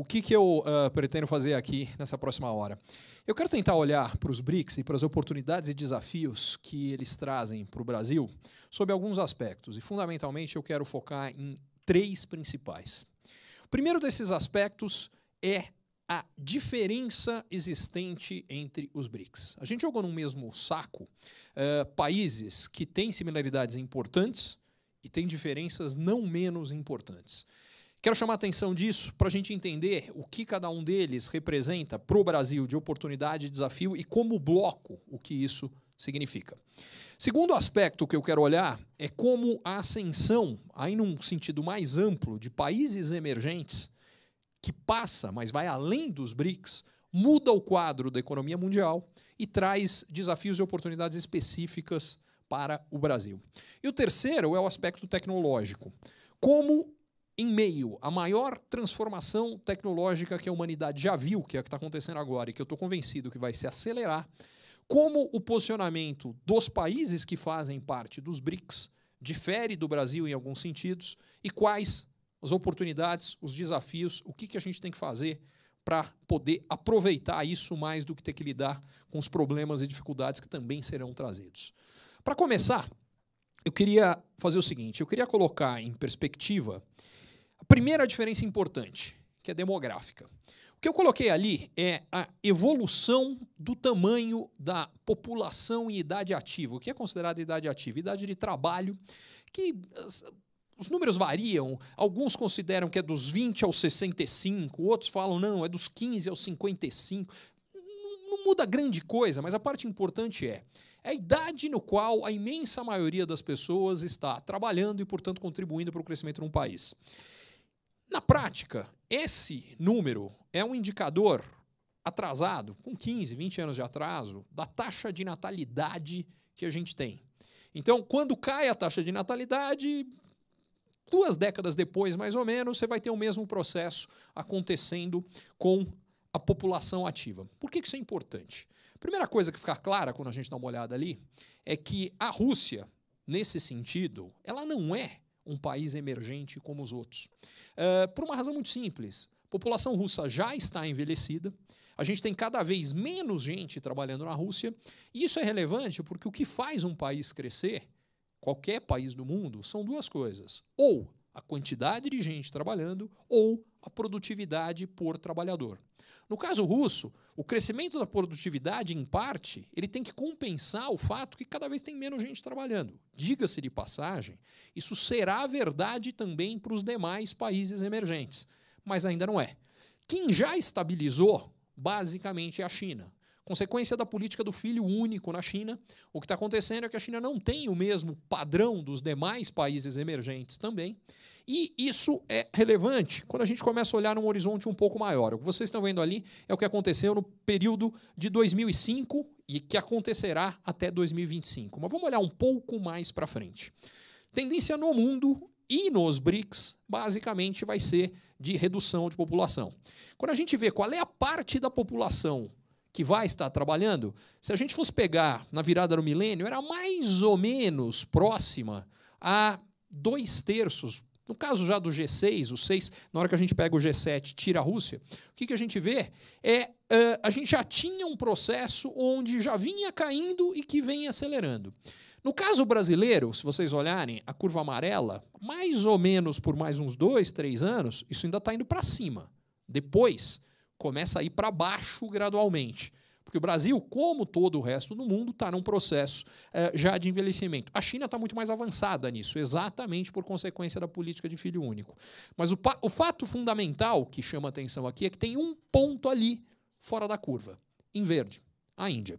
o que eu pretendo fazer aqui nessa próxima hora? Eu quero tentar olhar para os BRICS e para as oportunidades e desafios que eles trazem para o Brasil sob alguns aspectos. E, fundamentalmente, eu quero focar em 3 principais. O primeiro desses aspectos é a diferença existente entre os BRICS. A gente jogou no mesmo saco países que têm similaridades importantes e têm diferenças não menos importantes. Quero chamar a atenção disso para a gente entender o que cada um deles representa para o Brasil de oportunidade e desafio e como bloco o que isso significa. Segundo aspecto que eu quero olhar é como a ascensão, aí num sentido mais amplo, de países emergentes, que passa, mas vai além dos BRICS, muda o quadro da economia mundial e traz desafios e oportunidades específicas para o Brasil. E o terceiro é o aspecto tecnológico. Como, em meio à maior transformação tecnológica que a humanidade já viu, que é a que está acontecendo agora e que eu estou convencido que vai se acelerar, como o posicionamento dos países que fazem parte dos BRICS difere do Brasil em alguns sentidos e quais as oportunidades, os desafios, o que a gente tem que fazer para poder aproveitar isso mais do que ter que lidar com os problemas e dificuldades que também serão trazidos. Para começar, eu queria fazer o seguinte, eu queria colocar em perspectiva a primeira diferença importante, que é demográfica. O que eu coloquei ali é a evolução do tamanho da população em idade ativa. O que é considerado idade ativa? Idade de trabalho, que os números variam. Alguns consideram que é dos 20 aos 65, outros falam, não, é dos 15 aos 55. Não muda grande coisa, mas a parte importante é a idade no qual a imensa maioria das pessoas está trabalhando e, portanto, contribuindo para o crescimento de um país. Na prática, esse número é um indicador atrasado, com 15, 20 anos de atraso, da taxa de natalidade que a gente tem. Então, quando cai a taxa de natalidade, 2 décadas depois, mais ou menos, você vai ter o mesmo processo acontecendo com a população ativa. Por que isso é importante? A primeira coisa que fica clara quando a gente dá uma olhada ali é que a Rússia, nesse sentido, ela não é um país emergente como os outros. Por uma razão muito simples. A população russa já está envelhecida, a gente tem cada vez menos gente trabalhando na Rússia, e isso é relevante porque o que faz um país crescer, qualquer país do mundo, são 2 coisas. Ou a quantidade de gente trabalhando, ou a produtividade por trabalhador. No caso russo, o crescimento da produtividade, em parte, ele tem que compensar o fato que cada vez tem menos gente trabalhando. Diga-se de passagem, isso será verdade também para os demais países emergentes, mas ainda não é. Quem já estabilizou, basicamente, é a China. Consequência da política do filho único na China, o que está acontecendo é que a China não tem o mesmo padrão dos demais países emergentes também, e isso é relevante quando a gente começa a olhar num horizonte um pouco maior. O que vocês estão vendo ali é o que aconteceu no período de 2005 e que acontecerá até 2025. Mas vamos olhar um pouco mais para frente. Tendência no mundo e nos BRICS, basicamente, vai ser de redução de população. Quando a gente vê qual é a parte da população que vai estar trabalhando, se a gente fosse pegar na virada do milênio, era mais ou menos próxima a 2/3. No caso já do G6, o 6, na hora que a gente pega o G7 tira a Rússia, o que a gente vê é a gente já tinha um processo onde já vinha caindo e que vem acelerando. No caso brasileiro, se vocês olharem a curva amarela, mais ou menos por mais uns 2, 3 anos, isso ainda está indo para cima. Depois começa a ir para baixo gradualmente. Porque o Brasil, como todo o resto do mundo, está num processo já de envelhecimento. A China está muito mais avançada nisso, exatamente por consequência da política de filho único. Mas o fato fundamental que chama a atenção aqui é que tem um ponto ali fora da curva, em verde, a Índia.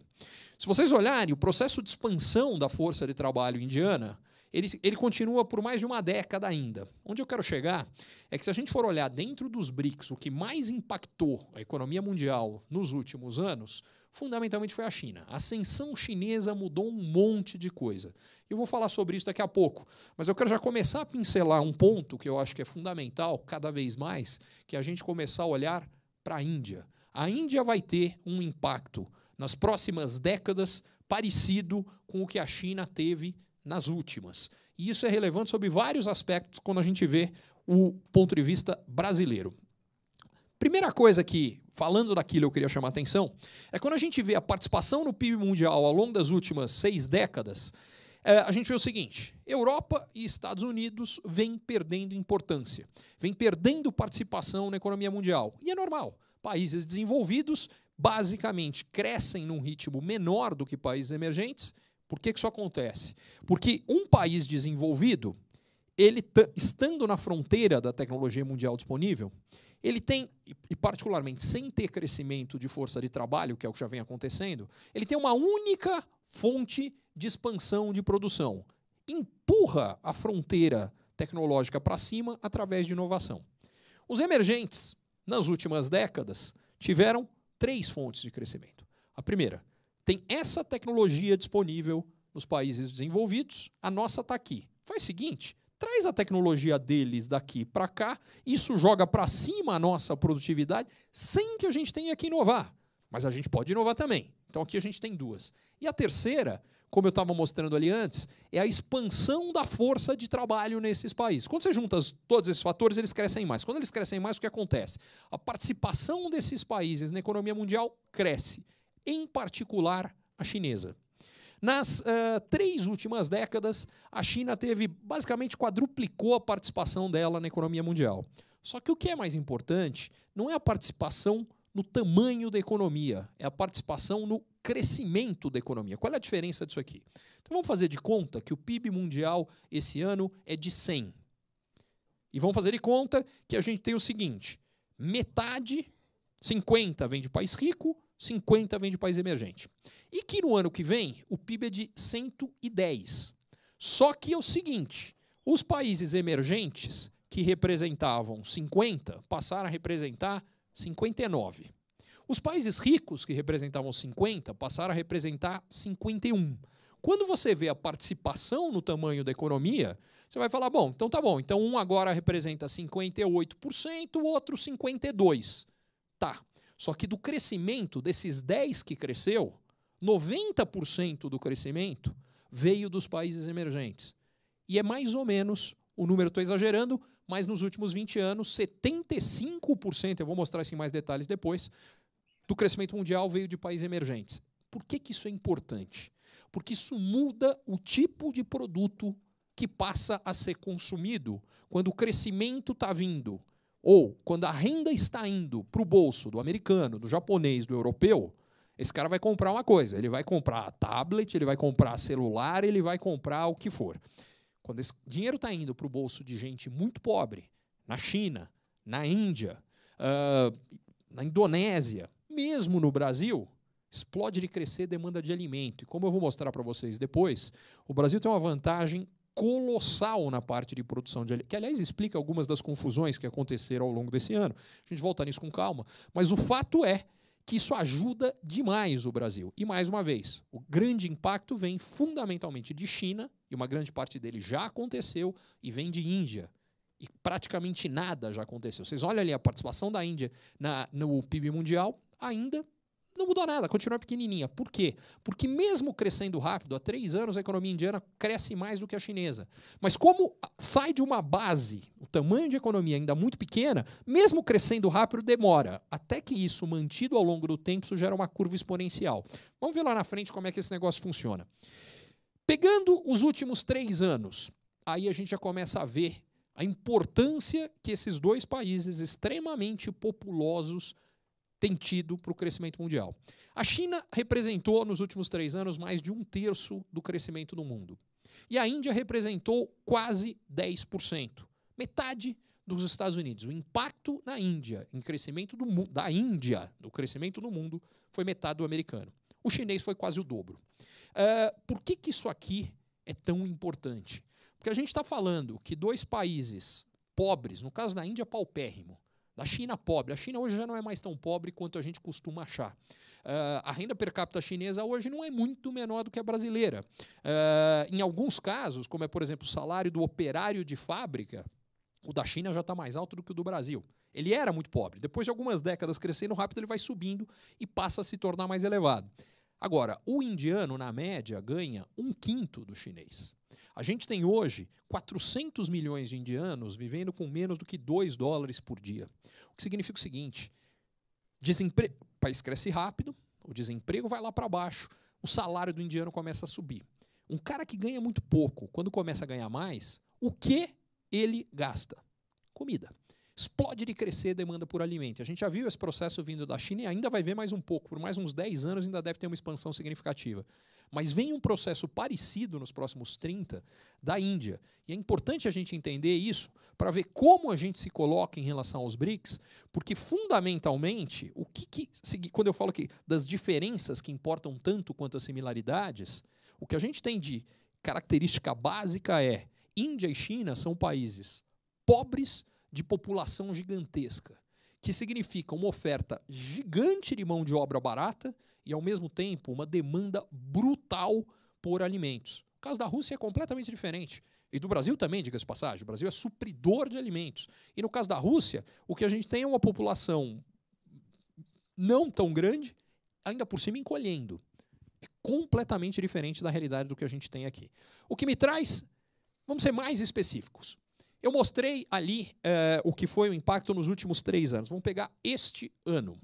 Se vocês olharem, o processo de expansão da força de trabalho indiana, ele continua por mais de uma década ainda. Onde eu quero chegar é que se a gente for olhar dentro dos BRICS, o que mais impactou a economia mundial nos últimos anos, fundamentalmente foi a China. A ascensão chinesa mudou um monte de coisa. Eu vou falar sobre isso daqui a pouco, mas eu quero já começar a pincelar um ponto que eu acho que é fundamental, cada vez mais, que é a gente começar a olhar para a Índia. A Índia vai ter um impacto nas próximas décadas parecido com o que a China teve nas últimas. E isso é relevante sob vários aspectos quando a gente vê o ponto de vista brasileiro. Primeira coisa que, falando daquilo, eu queria chamar a atenção, é quando a gente vê a participação no PIB mundial ao longo das últimas 6 décadas, a gente vê o seguinte: Europa e Estados Unidos vêm perdendo importância, vêm perdendo participação na economia mundial. E é normal. Países desenvolvidos, basicamente, crescem num ritmo menor do que países emergentes. Por que isso acontece? Porque um país desenvolvido, ele estando na fronteira da tecnologia mundial disponível, ele tem, e particularmente sem ter crescimento de força de trabalho, que é o que já vem acontecendo, ele tem uma única fonte de expansão de produção. Empurra a fronteira tecnológica para cima através de inovação. Os emergentes, nas últimas décadas, tiveram 3 fontes de crescimento. A primeira, tem essa tecnologia disponível nos países desenvolvidos, a nossa está aqui. Faz o seguinte, traz a tecnologia deles daqui para cá, isso joga para cima a nossa produtividade, sem que a gente tenha que inovar. Mas a gente pode inovar também. Então aqui a gente tem 2. E a terceira, como eu estava mostrando ali antes, é a expansão da força de trabalho nesses países. Quando você junta todos esses fatores, eles crescem mais. Quando eles crescem mais, o que acontece? A participação desses países na economia mundial cresce, em particular a chinesa. Nas 3 últimas décadas, a China basicamente quadruplicou a participação dela na economia mundial. Só que o que é mais importante não é a participação no tamanho da economia, é a participação no crescimento da economia. Qual é a diferença disso aqui? Então vamos fazer de conta que o PIB mundial esse ano é de 100. E vamos fazer de conta que a gente tem o seguinte: metade, 50 vem de país rico, 50 vem de país emergente. E que no ano que vem o PIB é de 110. Só que é o seguinte, os países emergentes que representavam 50 passaram a representar 59. Os países ricos, que representavam 50, passaram a representar 51. Quando você vê a participação no tamanho da economia, você vai falar, bom, então tá bom, então um agora representa 58%, o outro 52%. Tá. Só que do crescimento, desses 10 que cresceu, 90% do crescimento veio dos países emergentes. E é mais ou menos, o número estou exagerando, mas nos últimos 20 anos, 75%, eu vou mostrar isso em mais detalhes depois, do crescimento mundial veio de países emergentes. Por que isso é importante? Porque isso muda o tipo de produto que passa a ser consumido quando o crescimento está vindo, ou quando a renda está indo para o bolso do americano, do japonês, do europeu. Esse cara vai comprar uma coisa, ele vai comprar tablet, ele vai comprar celular, ele vai comprar o que for. Quando esse dinheiro está indo para o bolso de gente muito pobre, na China, na Índia, na Indonésia, mesmo no Brasil, explode de crescer demanda de alimento. E como eu vou mostrar para vocês depois, o Brasil tem uma vantagem colossal na parte de produção de alimento, que, aliás, explica algumas das confusões que aconteceram ao longo desse ano. A gente volta nisso com calma. Mas o fato é que isso ajuda demais o Brasil. E, mais uma vez, o grande impacto vem fundamentalmente de China, e uma grande parte dele já aconteceu, e vem de Índia. E praticamente nada já aconteceu. Vocês olham ali a participação da Índia no PIB mundial, ainda não mudou nada, continua pequenininha. Por quê? Porque mesmo crescendo rápido, há 3 anos a economia indiana cresce mais do que a chinesa. Mas como sai de uma base, o tamanho de economia ainda muito pequena, mesmo crescendo rápido demora. Até que isso, mantido ao longo do tempo, isso gera uma curva exponencial. Vamos ver lá na frente como é que esse negócio funciona. Pegando os últimos 3 anos, aí a gente já começa a ver a importância que esses 2 países extremamente populosos têm tido para o crescimento mundial. A China representou, nos últimos 3 anos, mais de 1/3 do crescimento do mundo. E a Índia representou quase 10%. Metade dos Estados Unidos. O impacto na Índia, em crescimento da Índia, no crescimento do mundo, foi metade do americano. O chinês foi quase o dobro. Por que isso aqui é tão importante? Porque a gente está falando que 2 países pobres, no caso da Índia, paupérrimo, da China pobre. A China hoje já não é mais tão pobre quanto a gente costuma achar. A renda per capita chinesa hoje não é muito menor do que a brasileira. Em alguns casos, como é, por exemplo, o salário do operário de fábrica, o da China já está mais alto do que o do Brasil. Ele era muito pobre. Depois de algumas décadas crescendo rápido, ele vai subindo e passa a se tornar mais elevado. Agora, o indiano, na média, ganha 1/5 do chinês. A gente tem hoje 400 milhões de indianos vivendo com menos do que $2 por dia. O que significa o seguinte, o país cresce rápido, o desemprego vai lá para baixo, o salário do indiano começa a subir. Um cara que ganha muito pouco, quando começa a ganhar mais, o que ele gasta? Comida. Explode de crescer a demanda por alimento. A gente já viu esse processo vindo da China e ainda vai ver mais um pouco. Por mais uns 10 anos ainda deve ter uma expansão significativa. Mas vem um processo parecido nos próximos 30 da Índia. E é importante a gente entender isso para ver como a gente se coloca em relação aos BRICS, porque fundamentalmente, quando eu falo aqui das diferenças que importam tanto quanto as similaridades, o que a gente tem de característica básica é Índia e China são países pobres de população gigantesca, que significa uma oferta gigante de mão de obra barata e, ao mesmo tempo, uma demanda brutal por alimentos. O caso da Rússia é completamente diferente. E do Brasil também, diga-se de passagem. O Brasil é supridor de alimentos. E no caso da Rússia, o que a gente tem é uma população não tão grande, ainda por cima encolhendo. É completamente diferente da realidade do que a gente tem aqui. O que me traz, vamos ser mais específicos. Eu mostrei ali o que foi o impacto nos últimos 3 anos. Vamos pegar este ano.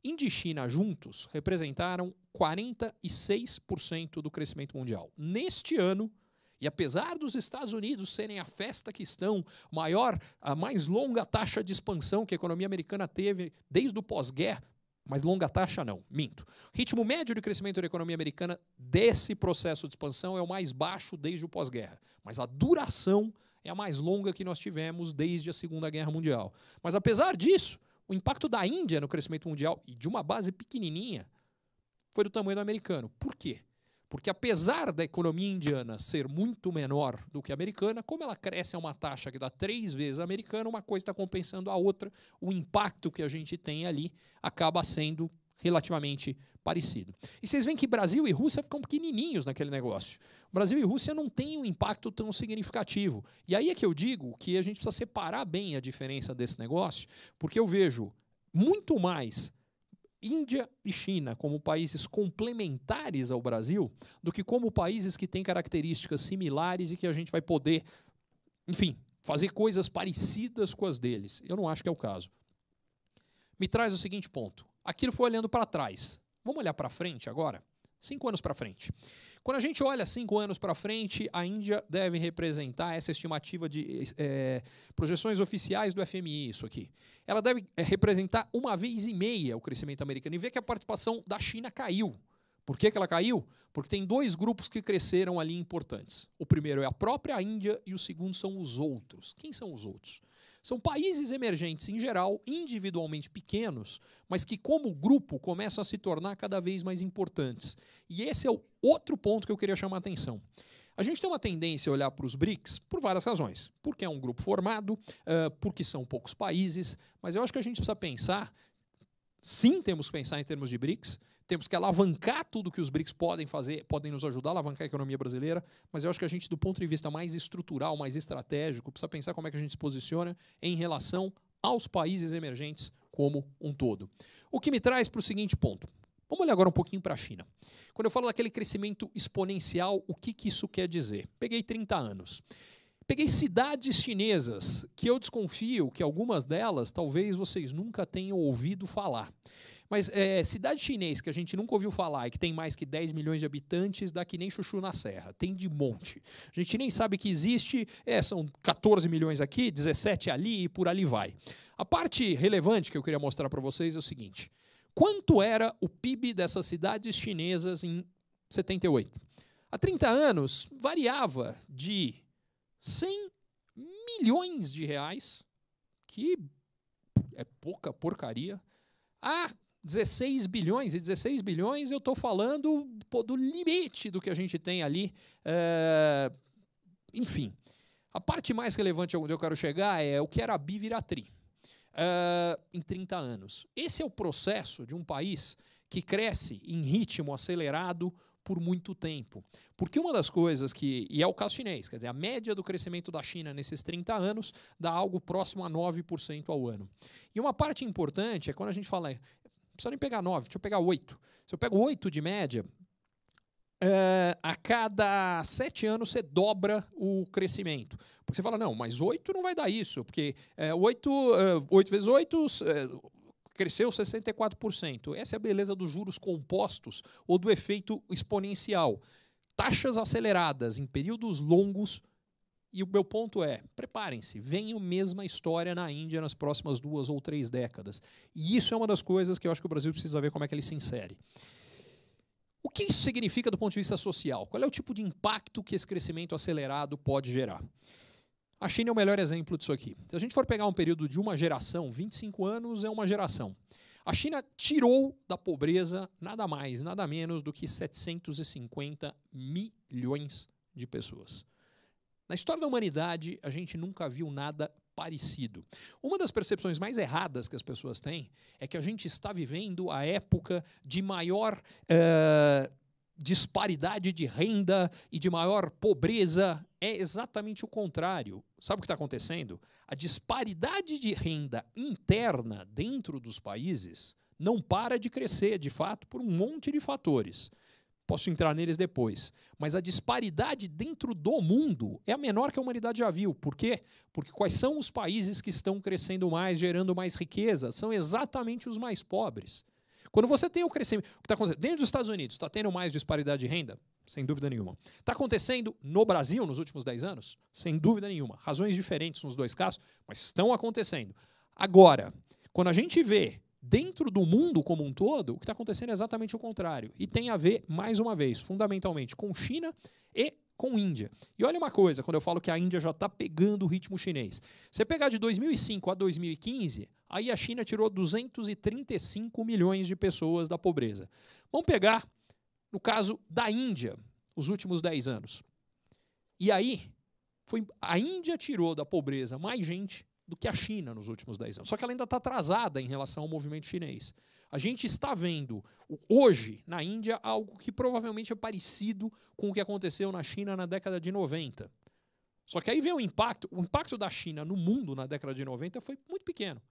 Índia e China juntos representaram 46% do crescimento mundial. Neste ano, e apesar dos Estados Unidos serem a festa que estão, a mais longa taxa de expansão que a economia americana teve desde o pós-guerra, mas longa taxa não, minto. O ritmo médio de crescimento da economia americana desse processo de expansão é o mais baixo desde o pós-guerra. Mas a duração é a mais longa que nós tivemos desde a Segunda Guerra Mundial. Mas, apesar disso, o impacto da Índia no crescimento mundial, e de uma base pequenininha, foi do tamanho do americano. Por quê? Porque, apesar da economia indiana ser muito menor do que a americana, como ela cresce a uma taxa que dá 3 vezes a americana, uma coisa está compensando a outra, o impacto que a gente tem ali acaba sendo relativamente parecido. E vocês veem que Brasil e Rússia ficam pequenininhos naquele negócio. Brasil e Rússia não têm um impacto tão significativo. E aí é que eu digo que a gente precisa separar bem a diferença desse negócio, porque eu vejo muito mais Índia e China como países complementares ao Brasil do que como países que têm características similares e que a gente vai poder, enfim, fazer coisas parecidas com as deles. Eu não acho que é o caso. Me traz o seguinte ponto. Aquilo foi olhando para trás. Vamos olhar para frente agora? 5 anos para frente. Quando a gente olha 5 anos para frente, a Índia deve representar essa estimativa de projeções oficiais do FMI, isso aqui. Ela deve representar 1,5 vezes o crescimento americano. E vê que a participação da China caiu. Por que ela caiu? Porque tem 2 grupos que cresceram ali importantes. O primeiro é a própria Índia e o segundo são os outros. Quem são os outros? São países emergentes, em geral, individualmente pequenos, mas que, como grupo, começam a se tornar cada vez mais importantes. E esse é o outro ponto que eu queria chamar a atenção. A gente tem uma tendência a olhar para os BRICS por várias razões. Porque é um grupo formado, porque são poucos países, mas eu acho que a gente precisa pensar, sim, temos que pensar em termos de BRICS, temos que alavancar tudo que os BRICS podem fazer, podem nos ajudar a alavancar a economia brasileira, mas eu acho que a gente, do ponto de vista mais estrutural, mais estratégico, precisa pensar como é que a gente se posiciona em relação aos países emergentes como um todo. O que me traz para o seguinte ponto. Vamos olhar agora um pouquinho para a China. Quando eu falo daquele crescimento exponencial, o que isso quer dizer? Peguei 30 anos. Peguei cidades chinesas, que eu desconfio que algumas delas talvez vocês nunca tenham ouvido falar. Mas cidade chinesa que a gente nunca ouviu falar e que tem mais que 10 milhões de habitantes, dá que nem chuchu na serra. Tem de monte. A gente nem sabe que existe, são 14 milhões aqui, 17 ali e por ali vai. A parte relevante que eu queria mostrar para vocês é o seguinte. Quanto era o PIB dessas cidades chinesas em 78? Há 30 anos, variava de 100 milhões de reais, que é pouca porcaria, a 16 bilhões, e 16 bilhões eu estou falando do limite do que a gente tem ali. Enfim, a parte mais relevante onde eu quero chegar é o que era bi virar tri em 30 anos. Esse é o processo de um país que cresce em ritmo acelerado por muito tempo. Porque uma das coisas e é o caso chinês, quer dizer, a média do crescimento da China nesses 30 anos dá algo próximo a 9% ao ano. E uma parte importante é quando a gente fala, não precisa nem pegar 9, deixa eu pegar 8. Se eu pego 8 de média, a cada 7 anos você dobra o crescimento. Porque você fala, não, mas 8 não vai dar isso, porque 8 vezes 8 cresceu 64%. Essa é a beleza dos juros compostos ou do efeito exponencial. Taxas aceleradas em períodos longos. E o meu ponto é, preparem-se, vem a mesma história na Índia nas próximas 2 ou 3 décadas. E isso é uma das coisas que eu acho que o Brasil precisa ver como é que ele se insere. O que isso significa do ponto de vista social? Qual é o tipo de impacto que esse crescimento acelerado pode gerar? A China é o melhor exemplo disso aqui. Se a gente for pegar um período de uma geração, 25 anos é uma geração. A China tirou da pobreza nada mais, nada menos do que 750 milhões de pessoas. Na história da humanidade, a gente nunca viu nada parecido. Uma das percepções mais erradas que as pessoas têm é que a gente está vivendo a época de maior disparidade de renda e de maior pobreza. É exatamente o contrário. Sabe o que está acontecendo? A disparidade de renda interna dentro dos países não para de crescer, de fato, por um monte de fatores. Posso entrar neles depois. Mas a disparidade dentro do mundo é a menor que a humanidade já viu. Por quê? Porque quais são os países que estão crescendo mais, gerando mais riqueza? São exatamente os mais pobres. Quando você tem o crescimento... O que está acontecendo? Dentro dos Estados Unidos, está tendo mais disparidade de renda? Sem dúvida nenhuma. Está acontecendo no Brasil nos últimos 10 anos? Sem dúvida nenhuma. Razões diferentes nos dois casos, mas estão acontecendo. Agora, quando a gente vê dentro do mundo como um todo, o que está acontecendo é exatamente o contrário. E tem a ver, mais uma vez, fundamentalmente com China e com Índia. E olha uma coisa, quando eu falo que a Índia já está pegando o ritmo chinês. Você pegar de 2005 a 2015, aí a China tirou 235 milhões de pessoas da pobreza. Vamos pegar, no caso da Índia, os últimos 10 anos. E aí, a Índia tirou da pobreza mais gente do que a China nos últimos 10 anos. Só que ela ainda está atrasada em relação ao movimento chinês. A gente está vendo hoje, na Índia, algo que provavelmente é parecido com o que aconteceu na China na década de 90. Só que aí vem o impacto da China no mundo na década de 90 foi muito pequeno.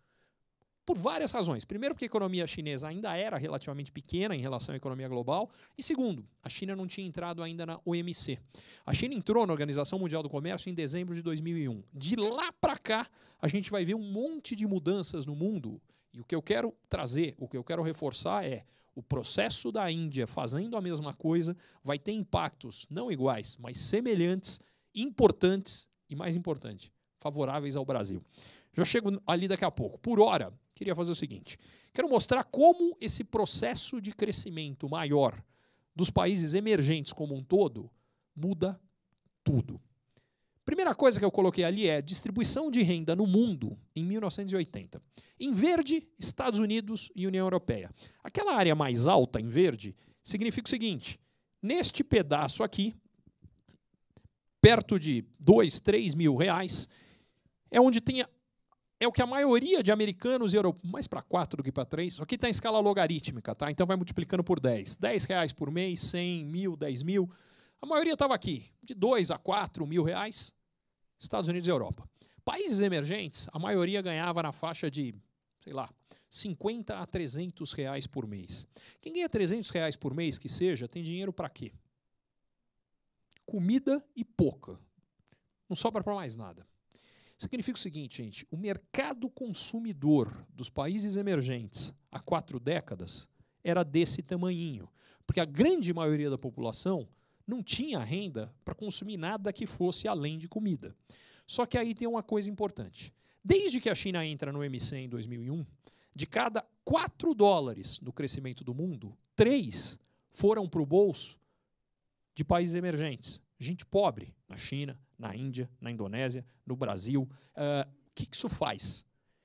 Por várias razões. Primeiro, porque a economia chinesa ainda era relativamente pequena em relação à economia global. E segundo, a China não tinha entrado ainda na OMC. A China entrou na Organização Mundial do Comércio em dezembro de 2001. De lá para cá, a gente vai ver um monte de mudanças no mundo. E o que eu quero trazer, o que eu quero reforçar é o processo da Índia fazendo a mesma coisa vai ter impactos não iguais, mas semelhantes, importantes e, mais importante, favoráveis ao Brasil. Já chego ali daqui a pouco. Por hora, queria fazer o seguinte. Quero mostrar como esse processo de crescimento maior dos países emergentes como um todo muda tudo. Primeira coisa que eu coloquei ali é distribuição de renda no mundo em 1980. Em verde, Estados Unidos e União Europeia. Aquela área mais alta em verde significa o seguinte. Neste pedaço aqui, perto de 2, 3 mil reais, é onde tem... É o que a maioria de americanos e europeus, mais para 4 do que para 3, isso aqui está em escala logarítmica, tá? Então vai multiplicando por 10. 10 reais por mês, 100, 1.000, 10 mil. A maioria estava aqui, de 2 a 4 mil reais, Estados Unidos e Europa. Países emergentes, a maioria ganhava na faixa de, sei lá, 50 a 300 reais por mês. Quem ganha 300 reais por mês, que seja, tem dinheiro para quê? Comida e pouca. Não sobra para mais nada. Significa o seguinte, gente, o mercado consumidor dos países emergentes há 4 décadas era desse tamanhinho, porque a grande maioria da população não tinha renda para consumir nada que fosse além de comida. Só que aí tem uma coisa importante. Desde que a China entra no OMC em 2001, de cada 4 dólares no crescimento do mundo, 3 foram para o bolso de países emergentes. Gente pobre na China, na Índia, na Indonésia, no Brasil. O que isso faz?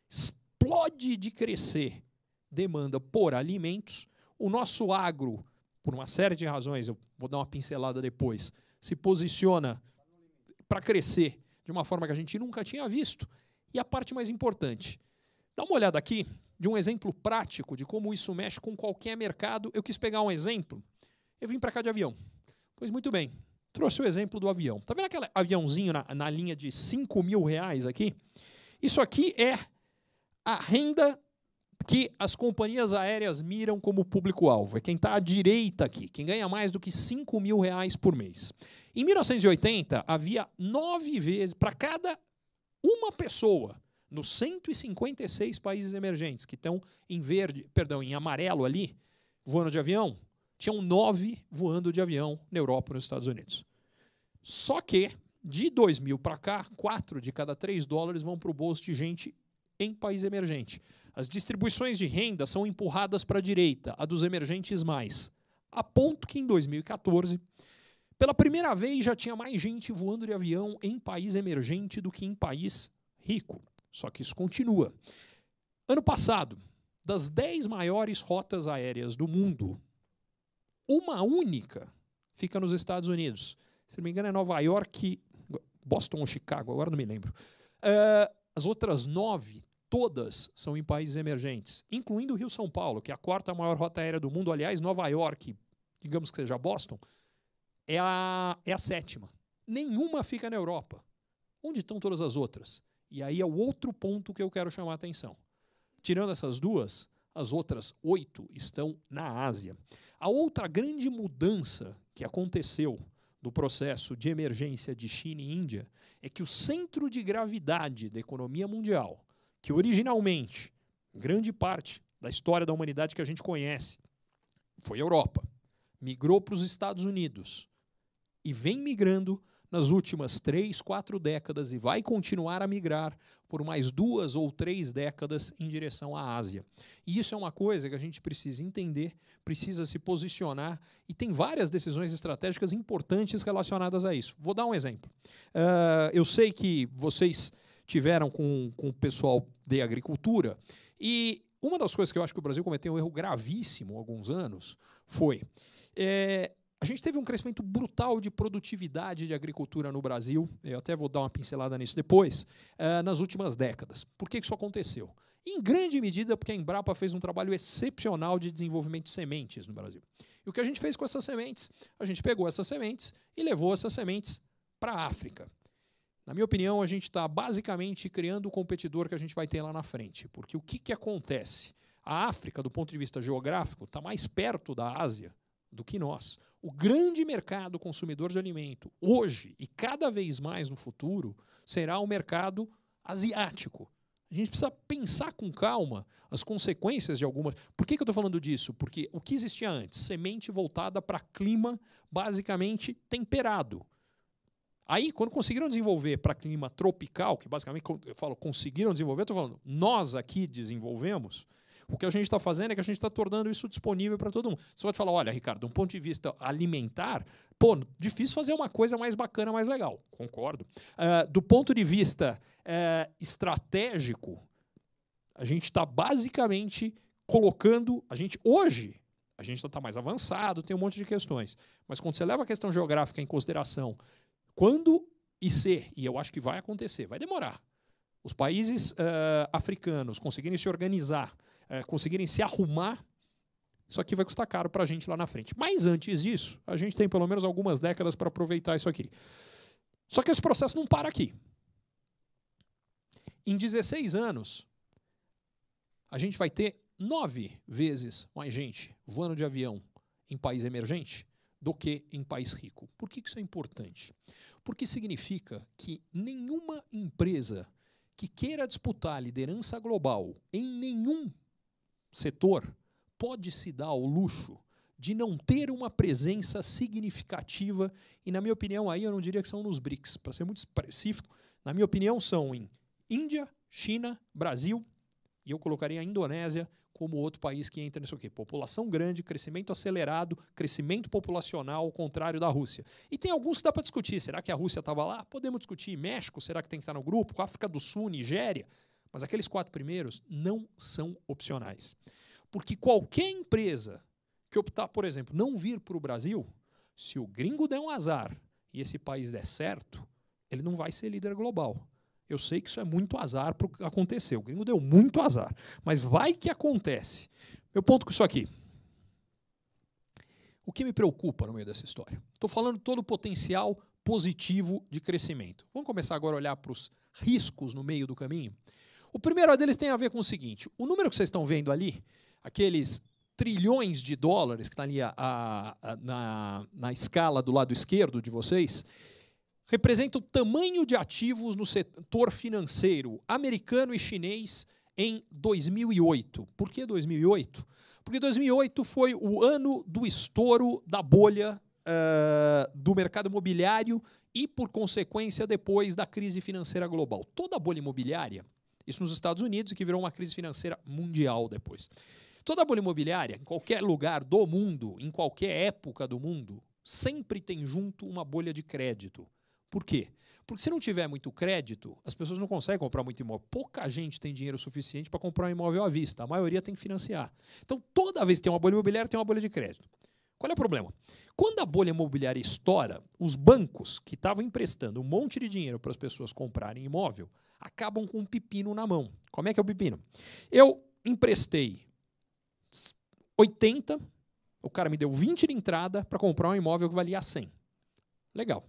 Explode de crescer demanda por alimentos. O nosso agro, por uma série de razões, eu vou dar uma pincelada depois, se posiciona para crescer de uma forma que a gente nunca tinha visto. E a parte mais importante, dá uma olhada aqui de um exemplo prático de como isso mexe com qualquer mercado. Eu quis pegar um exemplo. Eu vim para cá de avião. Pois muito bem. Trouxe o exemplo do avião. Está vendo aquele aviãozinho na linha de 5 mil reais aqui? Isso aqui é a renda que as companhias aéreas miram como público-alvo. É quem está à direita aqui, quem ganha mais do que R$5.000 por mês. Em 1980, havia 9 vezes, para cada uma pessoa, nos 156 países emergentes que estão em amarelo ali, voando de avião, tinham 9 voando de avião na Europa e nos Estados Unidos. Só que, de 2000 para cá, 4 de cada 3 dólares vão para o bolso de gente em país emergente. As distribuições de renda são empurradas para a direita, a dos emergentes mais. A ponto que, em 2014, pela primeira vez já tinha mais gente voando de avião em país emergente do que em país rico. Só que isso continua. Ano passado, das 10 maiores rotas aéreas do mundo, uma única fica nos Estados Unidos. Se não me engano, é Nova York, Boston ou Chicago, agora não me lembro. As outras 9, todas são em países emergentes, incluindo o Rio-São Paulo, que é a 4ª maior rota aérea do mundo. Aliás, Nova York, digamos que seja Boston, é a 7ª. Nenhuma fica na Europa. Onde estão todas as outras? E aí é o outro ponto que eu quero chamar a atenção. Tirando essas duas, as outras 8 estão na Ásia. A outra grande mudança que aconteceu do processo de emergência de China e Índia é que o centro de gravidade da economia mundial, que originalmente, grande parte da história da humanidade que a gente conhece, foi a Europa, migrou para os Estados Unidos e vem migrando nas últimas 3, 4 décadas e vai continuar a migrar por mais 2 ou 3 décadas em direção à Ásia. E isso é uma coisa que a gente precisa entender, precisa se posicionar, e tem várias decisões estratégicas importantes relacionadas a isso. Vou dar um exemplo. Eu sei que vocês tiveram com o pessoal de agricultura, e uma das coisas que eu acho que o Brasil cometeu um erro gravíssimo há alguns anos foi... a gente teve um crescimento brutal de produtividade de agricultura no Brasil, eu até vou dar uma pincelada nisso depois, nas últimas décadas. Por que isso aconteceu? Em grande medida porque a Embrapa fez um trabalho excepcional de desenvolvimento de sementes no Brasil. E o que a gente fez com essas sementes? A gente pegou essas sementes e levou essas sementes para a África. Na minha opinião, a gente está basicamente criando o competidor que a gente vai ter lá na frente. Porque o que acontece? A África, do ponto de vista geográfico, está mais perto da Ásia do que nós. O grande mercado consumidor de alimento, hoje e cada vez mais no futuro, será o mercado asiático. A gente precisa pensar com calma as consequências de algumas... Por que eu estou falando disso? Porque o que existia antes? Semente voltada para clima basicamente temperado. Aí, quando conseguiram desenvolver para clima tropical, que basicamente, eu falo conseguiram desenvolver, estou falando, nós aqui desenvolvemos, o que a gente está fazendo é que a gente está tornando isso disponível para todo mundo. Você pode falar, olha, Ricardo, de um ponto de vista alimentar, pô, difícil fazer uma coisa mais bacana, mais legal. Concordo. Do ponto de vista estratégico, a gente está basicamente colocando... Hoje, a gente está mais avançado, tem um monte de questões. Mas quando você leva a questão geográfica em consideração, quando e eu acho que vai acontecer, vai demorar, os países africanos conseguirem se organizar, conseguirem se arrumar, isso aqui vai custar caro para a gente lá na frente. Mas antes disso, a gente tem pelo menos algumas décadas para aproveitar isso aqui. Só que esse processo não para aqui. Em 16 anos, a gente vai ter 9 vezes mais gente voando de avião em país emergente do que em país rico. Por que isso é importante? Porque significa que nenhuma empresa que queira disputar a liderança global em nenhum setor pode se dar ao luxo de não ter uma presença significativa, e na minha opinião aí eu não diria que são nos BRICS, para ser muito específico, na minha opinião são em Índia, China, Brasil, e eu colocaria a Indonésia como outro país que entra nisso aqui. População grande, crescimento acelerado, crescimento populacional, ao contrário da Rússia. E tem alguns que dá para discutir. Será que a Rússia estava lá? Podemos discutir. México, será que tem que estar no grupo? África do Sul, Nigéria? Mas aqueles 4 primeiros não são opcionais. Porque qualquer empresa que optar, por exemplo, não vir para o Brasil, se o gringo der um azar e esse país der certo, ele não vai ser líder global. Eu sei que isso é muito azar para o que aconteceu. O gringo deu muito azar. Mas vai que acontece. Meu ponto com isso aqui. O que me preocupa no meio dessa história? Estou falando todo o potencial positivo de crescimento. Vamos começar agora a olhar para os riscos no meio do caminho? O primeiro deles tem a ver com o seguinte: o número que vocês estão vendo ali, aqueles trilhões de dólares que está ali na escala do lado esquerdo de vocês, representa o tamanho de ativos no setor financeiro americano e chinês em 2008. Por que 2008? Porque 2008 foi o ano do estouro da bolha do mercado imobiliário e, por consequência, depois da crise financeira global. Toda a bolha imobiliária, isso nos Estados Unidos, que virou uma crise financeira mundial depois. Toda a bolha imobiliária, em qualquer lugar do mundo, em qualquer época do mundo, sempre tem junto uma bolha de crédito. Por quê? Porque se não tiver muito crédito, as pessoas não conseguem comprar muito imóvel. Pouca gente tem dinheiro suficiente para comprar um imóvel à vista. A maioria tem que financiar. Então, toda vez que tem uma bolha imobiliária, tem uma bolha de crédito. Qual é o problema? Quando a bolha imobiliária estoura, os bancos que estavam emprestando um monte de dinheiro para as pessoas comprarem imóvel acabam com um pepino na mão. Como é que é o pepino? Eu emprestei 80, o cara me deu 20 de entrada para comprar um imóvel que valia 100. Legal.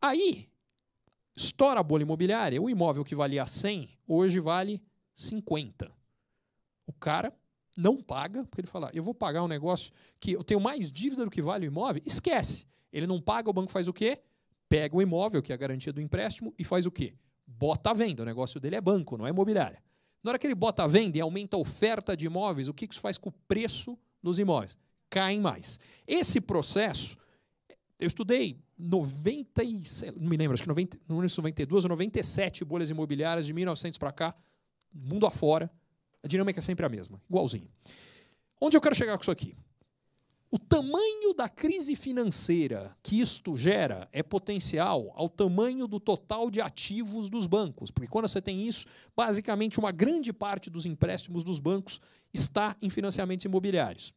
Aí, estoura a bolha imobiliária, o imóvel que valia 100, hoje vale 50. O cara não paga, porque ele fala, eu vou pagar um negócio que eu tenho mais dívida do que vale o imóvel, esquece. Ele não paga, o banco faz o quê? Pega o imóvel, que é a garantia do empréstimo, e faz o quê? Bota a venda. O negócio dele é banco, não é imobiliária. Na hora que ele bota a venda e aumenta a oferta de imóveis, o que isso faz com o preço dos imóveis? Caem mais. Esse processo, eu estudei 90, não me lembro, acho que 92 ou 97 bolhas imobiliárias de 1900 para cá, mundo afora. A dinâmica é sempre a mesma, igualzinho. Onde eu quero chegar com isso aqui? O tamanho da crise financeira que isto gera é potencial ao tamanho do total de ativos dos bancos. Porque quando você tem isso, basicamente uma grande parte dos empréstimos dos bancos está em financiamentos imobiliários.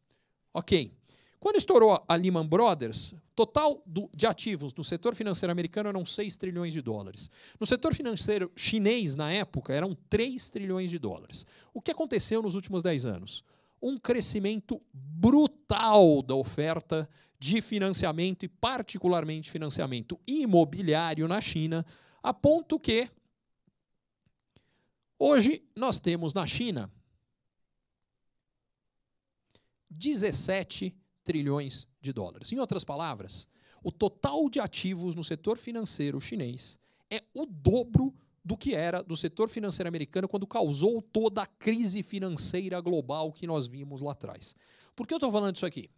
Ok. Quando estourou a Lehman Brothers, total de ativos no setor financeiro americano eram 6 trilhões de dólares. No setor financeiro chinês, na época, eram 3 trilhões de dólares. O que aconteceu nos últimos 10 anos? Um crescimento brutal da oferta de financiamento e particularmente financiamento imobiliário na China, a ponto que hoje nós temos na China 17 trilhões de dólares. Em outras palavras, o total de ativos no setor financeiro chinês é o dobro do que era do setor financeiro americano quando causou toda a crise financeira global que nós vimos lá atrás. Por que eu estou falando disso aqui?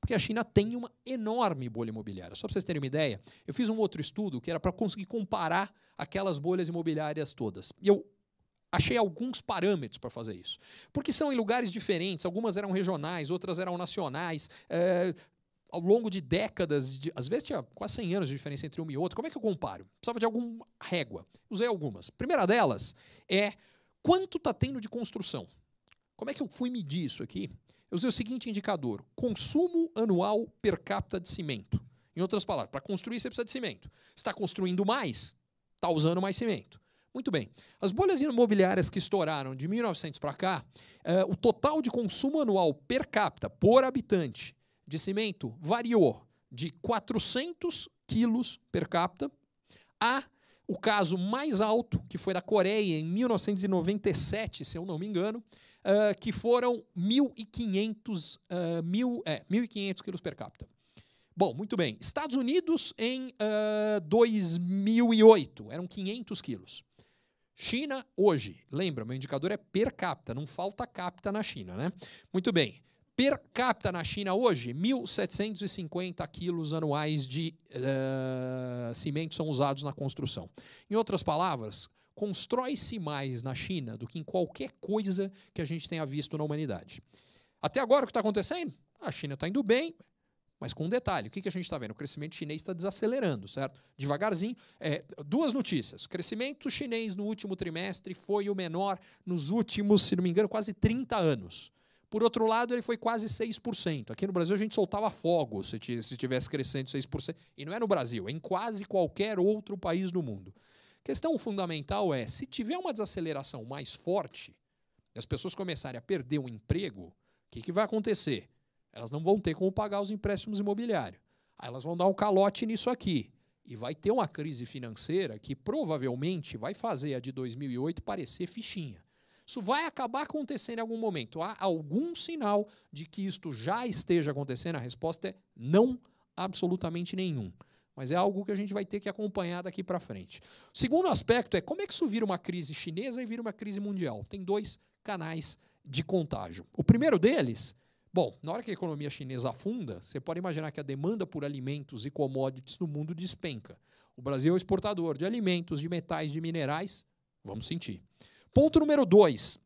Porque a China tem uma enorme bolha imobiliária. Só para vocês terem uma ideia, eu fiz um outro estudo que era para conseguir comparar aquelas bolhas imobiliárias todas. E eu achei alguns parâmetros para fazer isso. Porque são em lugares diferentes, algumas eram regionais, outras eram nacionais. Ao longo de décadas, às vezes tinha quase 100 anos de diferença entre uma e outra. Como é que eu comparo? Precisava de alguma régua. Usei algumas. A primeira delas é quanto está tendo de construção. Como é que eu fui medir isso aqui? Eu usei o seguinte indicador: consumo anual per capita de cimento. Em outras palavras, para construir você precisa de cimento. Se está construindo mais, está usando mais cimento. Muito bem. As bolhas imobiliárias que estouraram de 1900 para cá, o total de consumo anual per capita, por habitante, de cimento variou de 400 quilos per capita a o caso mais alto, que foi da Coreia em 1997, se eu não me engano, que foram 1.500 quilos per capita. Bom, muito bem. Estados Unidos em 2008 eram 500 quilos. China hoje, lembra, meu indicador é per capita, não falta capita na China, né? Muito bem. Per capita na China hoje, 1.750 quilos anuais de cimento são usados na construção. Em outras palavras, constrói-se mais na China do que em qualquer coisa que a gente tenha visto na humanidade. Até agora, o que está acontecendo? A China está indo bem, mas com um detalhe. O que a gente está vendo? O crescimento chinês está desacelerando, certo? Devagarzinho. Duas notícias. O crescimento chinês no último trimestre foi o menor nos últimos, se não me engano, quase 30 anos. Por outro lado, ele foi quase 6%. Aqui no Brasil a gente soltava fogo se tivesse crescendo 6%. E não é no Brasil, é em quase qualquer outro país do mundo. A questão fundamental é, se tiver uma desaceleração mais forte, e as pessoas começarem a perder o emprego, o que vai acontecer? Elas não vão ter como pagar os empréstimos imobiliários. Aí elas vão dar um calote nisso aqui. E vai ter uma crise financeira que provavelmente vai fazer a de 2008 parecer fichinha. Isso vai acabar acontecendo em algum momento. Há algum sinal de que isto já esteja acontecendo? A resposta é não, absolutamente nenhum. Mas é algo que a gente vai ter que acompanhar daqui para frente. O segundo aspecto é como é que isso vira uma crise chinesa e vira uma crise mundial. Tem dois canais de contágio. O primeiro deles, bom, na hora que a economia chinesa afunda, você pode imaginar que a demanda por alimentos e commodities no mundo despenca. O Brasil é o exportador de alimentos, de metais, de minerais. Vamos sentir. Ponto número 2.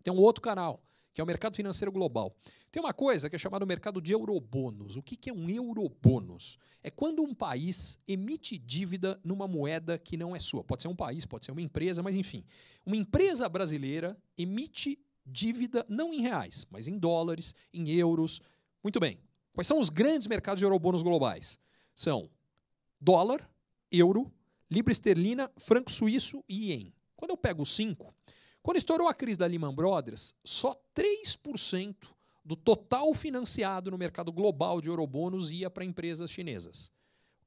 Tem um outro canal, que é o mercado financeiro global. Tem uma coisa que é chamada mercado de eurobônus. O que é um eurobônus? É quando um país emite dívida numa moeda que não é sua. Pode ser um país, pode ser uma empresa, mas enfim. Uma empresa brasileira emite dívida não em reais, mas em dólares, em euros. Muito bem. Quais são os grandes mercados de eurobônus globais? São dólar, euro, libra esterlina, franco suíço e ien. Quando eu pego os 5, quando estourou a crise da Lehman Brothers, só 3% do total financiado no mercado global de eurobônus ia para empresas chinesas.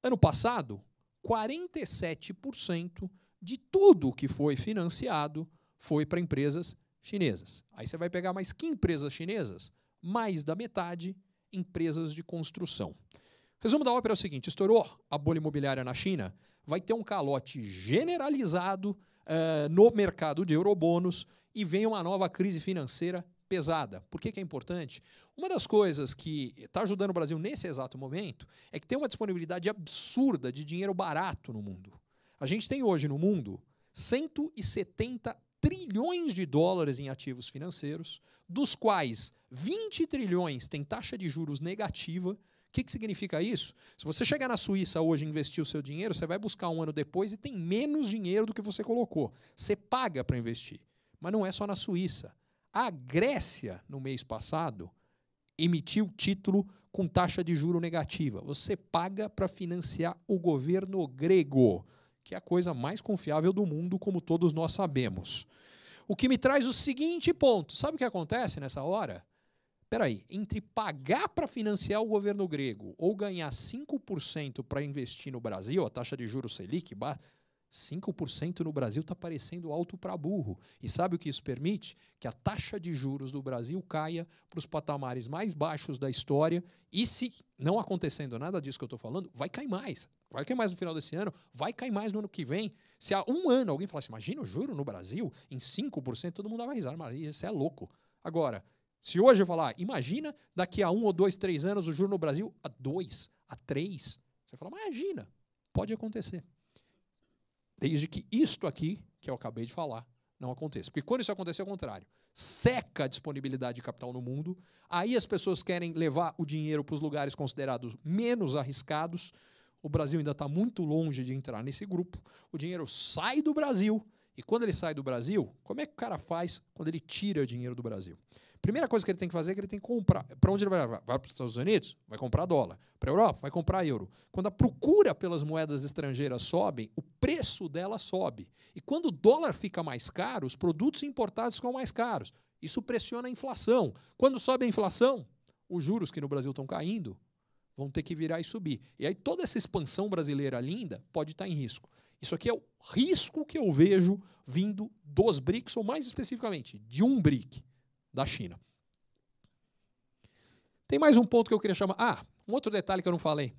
Ano passado, 47% de tudo que foi financiado foi para empresas chinesas. Aí você vai pegar mais que empresas chinesas? Mais da metade, empresas de construção. Resumo da ópera é o seguinte, estourou a bolha imobiliária na China, vai ter um calote generalizado no mercado de eurobônus e vem uma nova crise financeira pesada. Por que é importante? Uma das coisas que está ajudando o Brasil nesse exato momento é que tem uma disponibilidade absurda de dinheiro barato no mundo. A gente tem hoje no mundo 170 trilhões de dólares em ativos financeiros, dos quais 20 trilhões têm taxa de juros negativa. O que significa isso? Se você chegar na Suíça hoje e investir o seu dinheiro, você vai buscar um ano depois e tem menos dinheiro do que você colocou. Você paga para investir. Mas não é só na Suíça. A Grécia, no mês passado, emitiu título com taxa de juro negativa. Você paga para financiar o governo grego, que é a coisa mais confiável do mundo, como todos nós sabemos. O que me traz o seguinte ponto. Sabe o que acontece nessa hora? Espera aí, entre pagar para financiar o governo grego ou ganhar 5% para investir no Brasil, a taxa de juros Selic, 5% no Brasil está parecendo alto para burro. E sabe o que isso permite? Que a taxa de juros do Brasil caia para os patamares mais baixos da história e, se não acontecendo nada disso que eu estou falando, vai cair mais. Vai cair mais no final desse ano, vai cair mais no ano que vem. Se há um ano alguém falasse, imagina o juro no Brasil em 5%, todo mundo dava risada, mas isso é louco. Agora, se hoje eu falar, imagina daqui a 1 ou 2, 3 anos o juro no Brasil a 2, a 3, você fala, imagina, pode acontecer. Desde que isto aqui, que eu acabei de falar, não aconteça. Porque quando isso acontecer, é o contrário. Seca a disponibilidade de capital no mundo, aí as pessoas querem levar o dinheiro para os lugares considerados menos arriscados. O Brasil ainda está muito longe de entrar nesse grupo. O dinheiro sai do Brasil, e quando ele sai do Brasil, como é que o cara faz quando ele tira dinheiro do Brasil? Primeira coisa que ele tem que fazer é que ele tem que comprar. Para onde ele vai? Vai para os Estados Unidos? Vai comprar dólar. Para a Europa? Vai comprar euro. Quando a procura pelas moedas estrangeiras sobe, o preço dela sobe. E quando o dólar fica mais caro, os produtos importados ficam mais caros. Isso pressiona a inflação. Quando sobe a inflação, os juros que no Brasil estão caindo vão ter que virar e subir. E aí toda essa expansão brasileira linda pode estar em risco. Isso aqui é o risco que eu vejo vindo dos BRICS, ou mais especificamente, de um BRIC, da China. Tem mais um ponto que eu queria chamar. Um outro detalhe que eu não falei.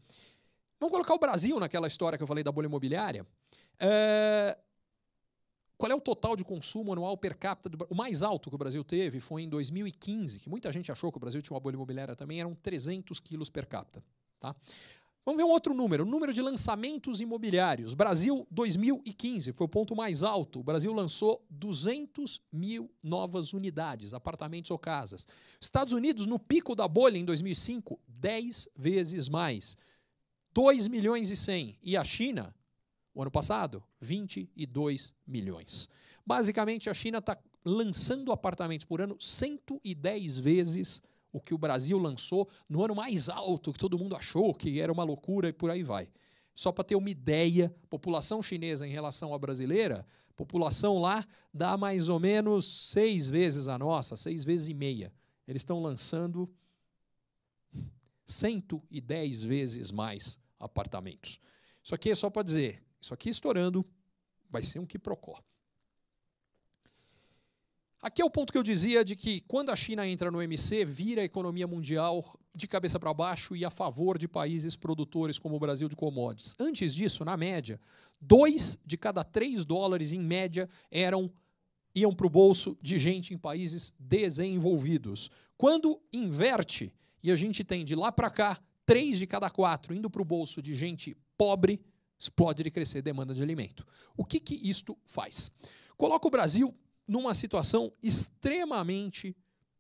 Vamos colocar o Brasil naquela história que eu falei da bolha imobiliária. Qual é o total de consumo anual per capita? O mais alto que o Brasil teve foi em 2015, que muita gente achou que o Brasil tinha uma bolha imobiliária também, eram 300 quilos per capita. Tá? Vamos ver um outro número, o número de lançamentos imobiliários. Brasil, 2015, foi o ponto mais alto. O Brasil lançou 200 mil novas unidades, apartamentos ou casas. Estados Unidos, no pico da bolha em 2005, 10 vezes mais, 2 milhões e 100. E a China, o ano passado, 22 milhões. Basicamente, a China está lançando apartamentos por ano 110 vezes o que o Brasil lançou no ano mais alto, que todo mundo achou que era uma loucura e por aí vai. Só para ter uma ideia, população chinesa em relação à brasileira, população lá dá mais ou menos 6 vezes a nossa, 6 vezes e meia. Eles estão lançando 110 vezes mais apartamentos. Isso aqui é só para dizer, isso aqui estourando vai ser um quiprocó. Aqui é o ponto que eu dizia de que quando a China entra no OMC, vira a economia mundial de cabeça para baixo e a favor de países produtores como o Brasil de commodities. Antes disso, na média, 2 de cada 3 dólares em média iam para o bolso de gente em países desenvolvidos. Quando inverte e a gente tem de lá para cá 3 de cada 4 indo para o bolso de gente pobre, explode de crescer demanda de alimento. O que isto faz? Coloca o Brasil numa situação extremamente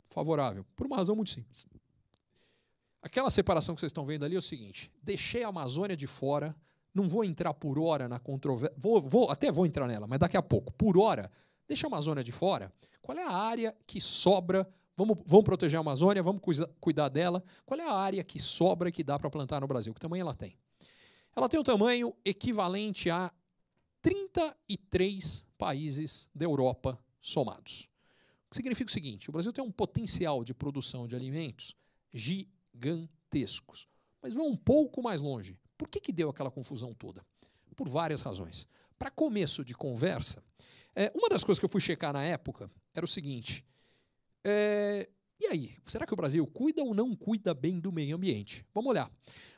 favorável, por uma razão muito simples. Aquela separação que vocês estão vendo ali é o seguinte, deixei a Amazônia de fora, não vou entrar por hora na controvérsia, até vou entrar nela, mas daqui a pouco, por hora, deixa a Amazônia de fora, qual é a área que sobra, vamos proteger a Amazônia, vamos cuidar dela, qual é a área que sobra que dá para plantar no Brasil? Que tamanho ela tem? Ela tem um tamanho equivalente a 33 países da Europa somados. O que significa o seguinte, o Brasil tem um potencial de produção de alimentos gigantescos. Mas vamos um pouco mais longe. Por que deu aquela confusão toda? Por várias razões. Para começo de conversa, uma das coisas que eu fui checar na época era o seguinte, e aí, será que o Brasil cuida ou não cuida bem do meio ambiente? Vamos olhar.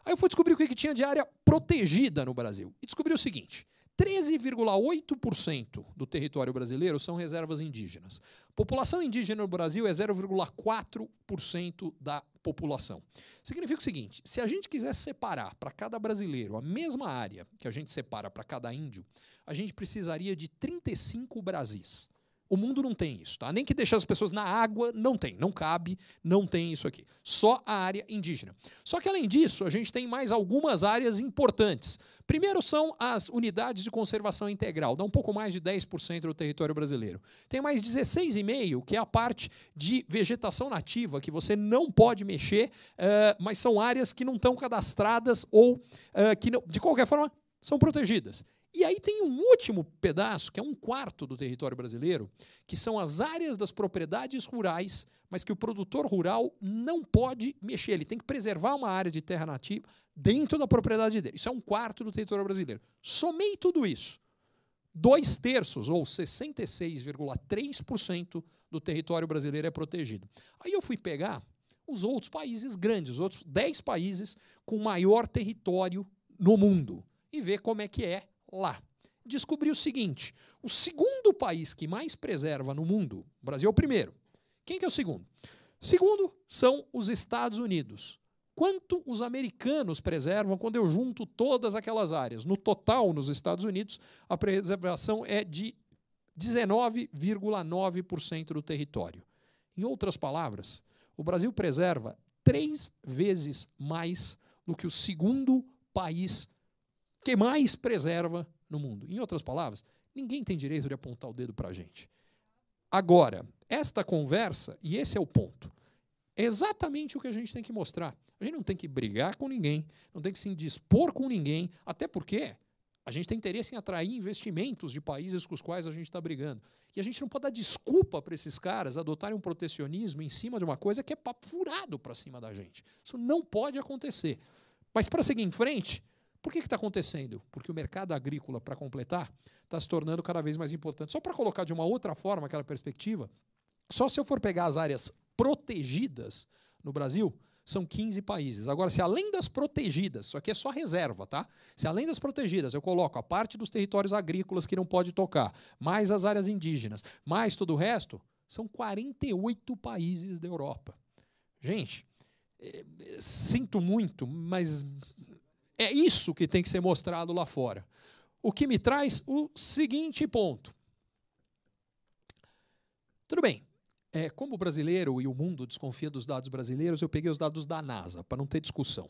Aí eu fui descobrir o que tinha de área protegida no Brasil. E descobri o seguinte, 13,8% do território brasileiro são reservas indígenas. População indígena no Brasil é 0,4% da população. Significa o seguinte, se a gente quiser separar para cada brasileiro a mesma área que a gente separa para cada índio, a gente precisaria de 35 Brasis. O mundo não tem isso, tá? Nem que deixar as pessoas na água, não tem, não cabe, não tem isso aqui. Só a área indígena. Só que, além disso, a gente tem mais algumas áreas importantes. Primeiro são as unidades de conservação integral, dá um pouco mais de 10% do território brasileiro. Tem mais 16,5%, que é a parte de vegetação nativa, que você não pode mexer, mas são áreas que não estão cadastradas ou que, não, de qualquer forma, são protegidas. E aí tem um último pedaço, que é 1/4 do território brasileiro, que são as áreas das propriedades rurais, mas que o produtor rural não pode mexer. Ele tem que preservar uma área de terra nativa dentro da propriedade dele. Isso é 1/4 do território brasileiro. Somei tudo isso. 2/3, ou 66,3% do território brasileiro é protegido. Aí eu fui pegar os outros países grandes, os outros 10 países com maior território no mundo, e ver como é que é lá. Descobri o seguinte, o segundo país que mais preserva no mundo, o Brasil é o primeiro. Quem que é o segundo? O segundo são os Estados Unidos. Quanto os americanos preservam quando eu junto todas aquelas áreas? No total, nos Estados Unidos, a preservação é de 19,9% do território. Em outras palavras, o Brasil preserva 3 vezes mais do que o segundo país que mais preserva no mundo. Em outras palavras, ninguém tem direito de apontar o dedo para a gente. Agora, esta conversa, e esse é o ponto, é exatamente o que a gente tem que mostrar. A gente não tem que brigar com ninguém, não tem que se indispor com ninguém, até porque a gente tem interesse em atrair investimentos de países com os quais a gente está brigando. E a gente não pode dar desculpa para esses caras adotarem um protecionismo em cima de uma coisa que é papo furado para cima da gente. Isso não pode acontecer. Mas para seguir em frente, por que está acontecendo? Porque o mercado agrícola, para completar, está se tornando cada vez mais importante. Só para colocar de uma outra forma aquela perspectiva, só se eu for pegar as áreas protegidas no Brasil, são 15 países. Agora, se além das protegidas, isso aqui é só reserva, tá? Se além das protegidas eu coloco a parte dos territórios agrícolas que não pode tocar, mais as áreas indígenas, mais todo o resto, são 48 países da Europa. Gente, sinto muito, mas é isso que tem que ser mostrado lá fora. O que me traz o seguinte ponto. Tudo bem. Como o brasileiro e o mundo desconfia dos dados brasileiros, eu peguei os dados da NASA, para não ter discussão.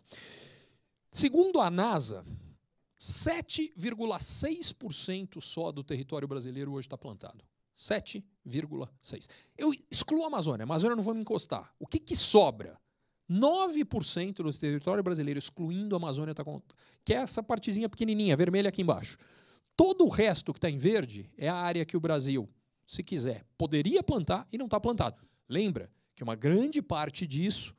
Segundo a NASA, 7,6% só do território brasileiro hoje está plantado. 7,6%. Eu excluo a Amazônia eu não vou me encostar. O que sobra? 9% do território brasileiro, excluindo a Amazônia, que é essa partezinha pequenininha, vermelha aqui embaixo. Todo o resto que está em verde é a área que o Brasil, se quiser, poderia plantar e não está plantado. Lembra que uma grande parte disso,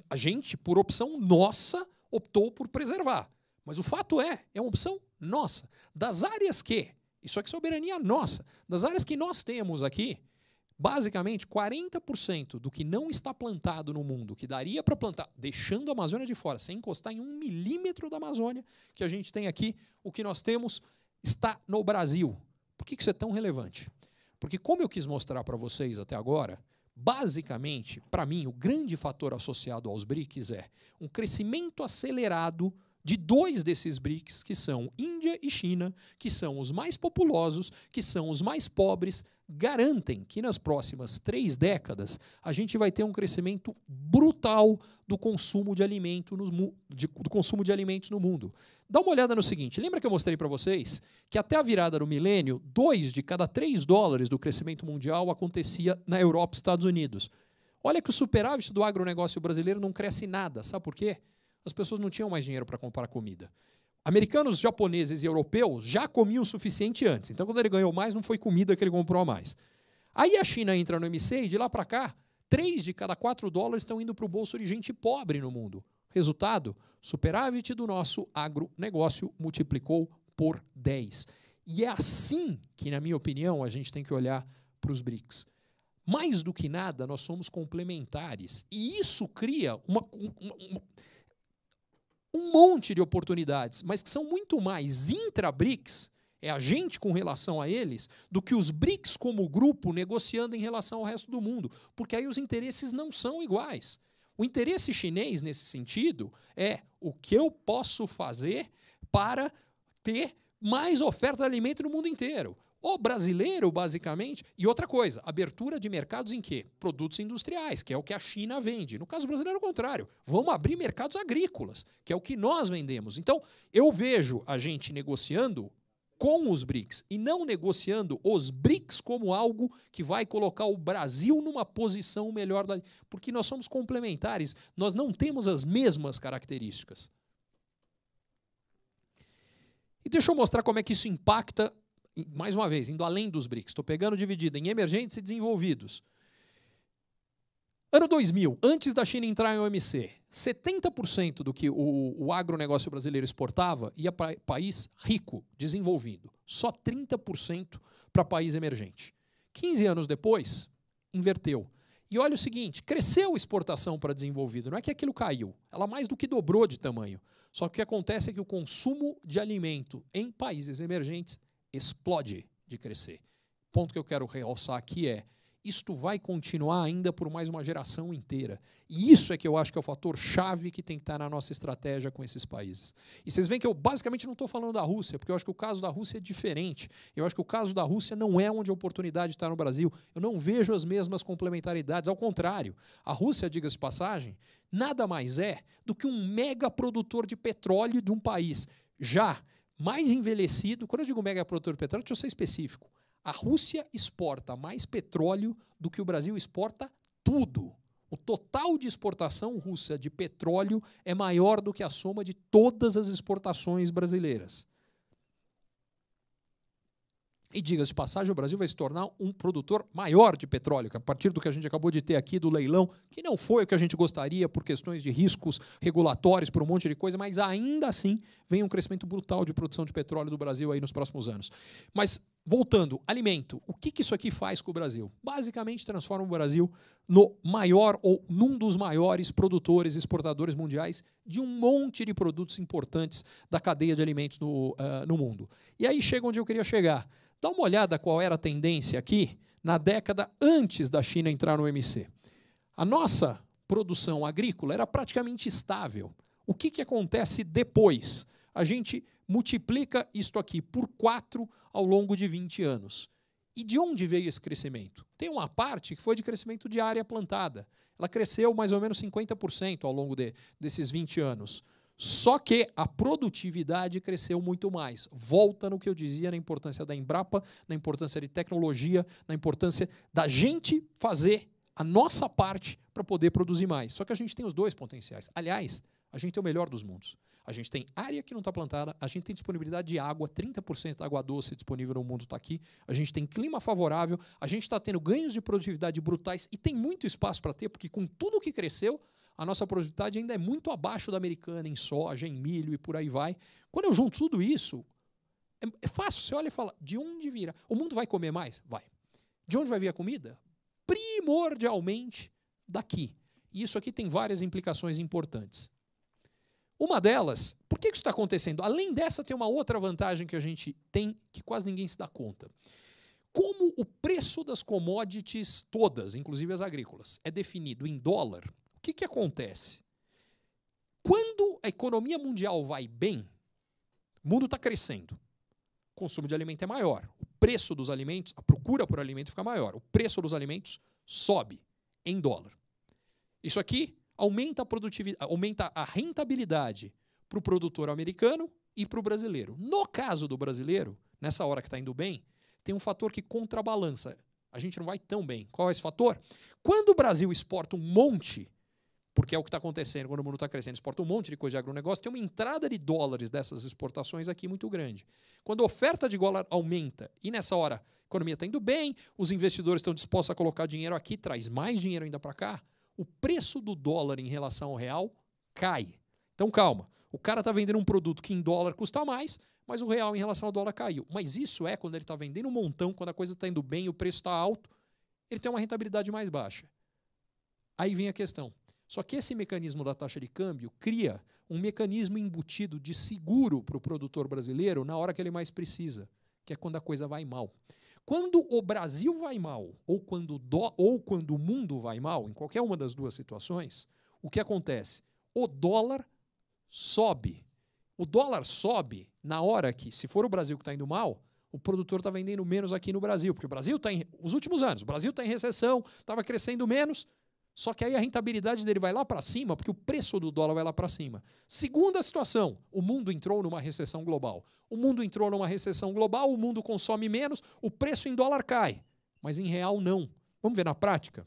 a gente, por opção nossa, optou por preservar. Mas o fato é uma opção nossa. Das áreas que, isso aqui é soberania nossa, das áreas que nós temos aqui, basicamente 40% do que não está plantado no mundo, que daria para plantar, deixando a Amazônia de fora, sem encostar em 1 milímetro da Amazônia, que a gente tem aqui, o que nós temos está no Brasil. Por que isso é tão relevante? Porque, como eu quis mostrar para vocês até agora, basicamente, para mim, o grande fator associado aos BRICS é um crescimento acelerado de 2 desses BRICS, que são Índia e China, que são os mais populosos, que são os mais pobres, garantem que nas próximas 3 décadas a gente vai ter um crescimento brutal do consumo de alimentos no mundo. Dá uma olhada no seguinte, lembra que eu mostrei para vocês que até a virada do milênio, 2 de cada 3 dólares do crescimento mundial acontecia na Europa e Estados Unidos. Olha que o superávit do agronegócio brasileiro não cresce nada, sabe por quê? As pessoas não tinham mais dinheiro para comprar comida. Americanos, japoneses e europeus já comiam o suficiente antes. Então, quando ele ganhou mais, não foi comida que ele comprou a mais. Aí a China entra no MC e de lá para cá, 3 de cada 4 dólares estão indo para o bolso de gente pobre no mundo. Resultado, superávit do nosso agronegócio multiplicou por 10. E é assim que, na minha opinião, a gente tem que olhar para os BRICS. Mais do que nada, nós somos complementares. E isso cria um monte de oportunidades, mas que são muito mais intra-BRICS, é a gente com relação a eles, do que os BRICS como grupo negociando em relação ao resto do mundo, porque aí os interesses não são iguais. O interesse chinês, nesse sentido, é o que eu posso fazer para ter mais oferta de alimento no mundo inteiro. O brasileiro, basicamente, e outra coisa, abertura de mercados em quê? Produtos industriais, que é o que a China vende. No caso brasileiro, é o contrário. Vamos abrir mercados agrícolas, que é o que nós vendemos. Então, eu vejo a gente negociando com os BRICS e não negociando os BRICS como algo que vai colocar o Brasil numa posição melhor, porque nós somos complementares, nós não temos as mesmas características. E deixa eu mostrar como é que isso impacta, mais uma vez, indo além dos BRICS. Estou pegando dividido em emergentes e desenvolvidos. Ano 2000, antes da China entrar em OMC, 70% do que o agronegócio brasileiro exportava ia para país rico, desenvolvido. Só 30% para país emergente. 15 anos depois, inverteu. E olha o seguinte, cresceu a exportação para desenvolvido, não é que aquilo caiu, ela mais do que dobrou de tamanho. Só que o que acontece é que o consumo de alimento em países emergentes explode de crescer. O ponto que eu quero realçar aqui é, isto vai continuar ainda por mais uma geração inteira. E isso é que eu acho que é o fator chave que tem que estar na nossa estratégia com esses países. E vocês veem que eu basicamente não estou falando da Rússia, porque eu acho que o caso da Rússia é diferente. Eu acho que o caso da Rússia não é onde a oportunidade está no Brasil. Eu não vejo as mesmas complementaridades. Ao contrário, a Rússia, diga-se de passagem, nada mais é do que um mega produtor de petróleo de um país já mais envelhecido. Quando eu digo mega produtor de petróleo, deixa eu ser específico. A Rússia exporta mais petróleo do que o Brasil exporta tudo. O total de exportação russa de petróleo é maior do que a soma de todas as exportações brasileiras. E, diga-se de passagem, o Brasil vai se tornar um produtor maior de petróleo, a partir do que a gente acabou de ter aqui do leilão, que não foi o que a gente gostaria por questões de riscos regulatórios, por um monte de coisa, mas ainda assim vem um crescimento brutal de produção de petróleo do Brasil aí nos próximos anos. Mas, voltando, alimento. O que isso aqui faz com o Brasil? Basicamente transforma o Brasil no maior ou num dos maiores produtores e exportadores mundiais de um monte de produtos importantes da cadeia de alimentos no mundo. E aí chega onde eu queria chegar. Dá uma olhada qual era a tendência aqui na década antes da China entrar no OMC. A nossa produção agrícola era praticamente estável. O que acontece depois? A gente multiplica isto aqui por 4 ao longo de 20 anos. E de onde veio esse crescimento? Tem uma parte que foi de crescimento de área plantada. Ela cresceu mais ou menos 50% ao longo desses 20 anos. Só que a produtividade cresceu muito mais. Volta no que eu dizia na importância da Embrapa, na importância de tecnologia, na importância da gente fazer a nossa parte para poder produzir mais. Só que a gente tem os dois potenciais. Aliás, a gente tem o melhor dos mundos. A gente tem área que não está plantada, a gente tem disponibilidade de água, 30% da água doce disponível no mundo está aqui, a gente tem clima favorável, a gente está tendo ganhos de produtividade brutais e tem muito espaço para ter, porque com tudo que cresceu, A nossa produtividade ainda é muito abaixo da americana em soja, em milho e por aí vai. Quando eu junto tudo isso, é fácil. Você olha e fala, de onde virá? O mundo vai comer mais? Vai. De onde vai vir a comida? Primordialmente daqui. E isso aqui tem várias implicações importantes. Uma delas, por que isso está acontecendo? Além dessa, tem uma outra vantagem que a gente tem que quase ninguém se dá conta. Como o preço das commodities todas, inclusive as agrícolas, é definido em dólar, o que acontece? Quando a economia mundial vai bem, o mundo está crescendo. O consumo de alimento é maior. O preço dos alimentos, a procura por alimento fica maior. O preço dos alimentos sobe em dólar. Isso aqui aumenta a produtividade, aumenta a rentabilidade para o produtor americano e para o brasileiro. No caso do brasileiro, nessa hora que está indo bem, tem um fator que contrabalança. A gente não vai tão bem. Qual é esse fator? Quando o Brasil exporta um monte, porque é o que está acontecendo quando o mundo está crescendo, exporta um monte de coisa de agronegócio, tem uma entrada de dólares dessas exportações aqui muito grande. Quando a oferta de dólar aumenta e nessa hora a economia está indo bem, os investidores estão dispostos a colocar dinheiro aqui, traz mais dinheiro ainda para cá, o preço do dólar em relação ao real cai. Então, calma. O cara está vendendo um produto que em dólar custa mais, mas o real em relação ao dólar caiu. Mas isso é quando ele está vendendo um montão, quando a coisa está indo bem e o preço está alto, ele tem uma rentabilidade mais baixa. Aí vem a questão. Só que esse mecanismo da taxa de câmbio cria um mecanismo embutido de seguro para o produtor brasileiro na hora que ele mais precisa, que é quando a coisa vai mal. Quando o Brasil vai mal, ou quando o mundo vai mal, em qualquer uma das duas situações, o que acontece? O dólar sobe. O dólar sobe na hora que, se for o Brasil que está indo mal, o produtor está vendendo menos aqui no Brasil, porque o Brasil está os últimos anos, o Brasil está em recessão, estava crescendo menos, só que aí a rentabilidade dele vai lá para cima, porque o preço do dólar vai lá para cima. Segunda situação, o mundo entrou numa recessão global. O mundo entrou numa recessão global, o mundo consome menos, o preço em dólar cai. Mas em real não. Vamos ver na prática?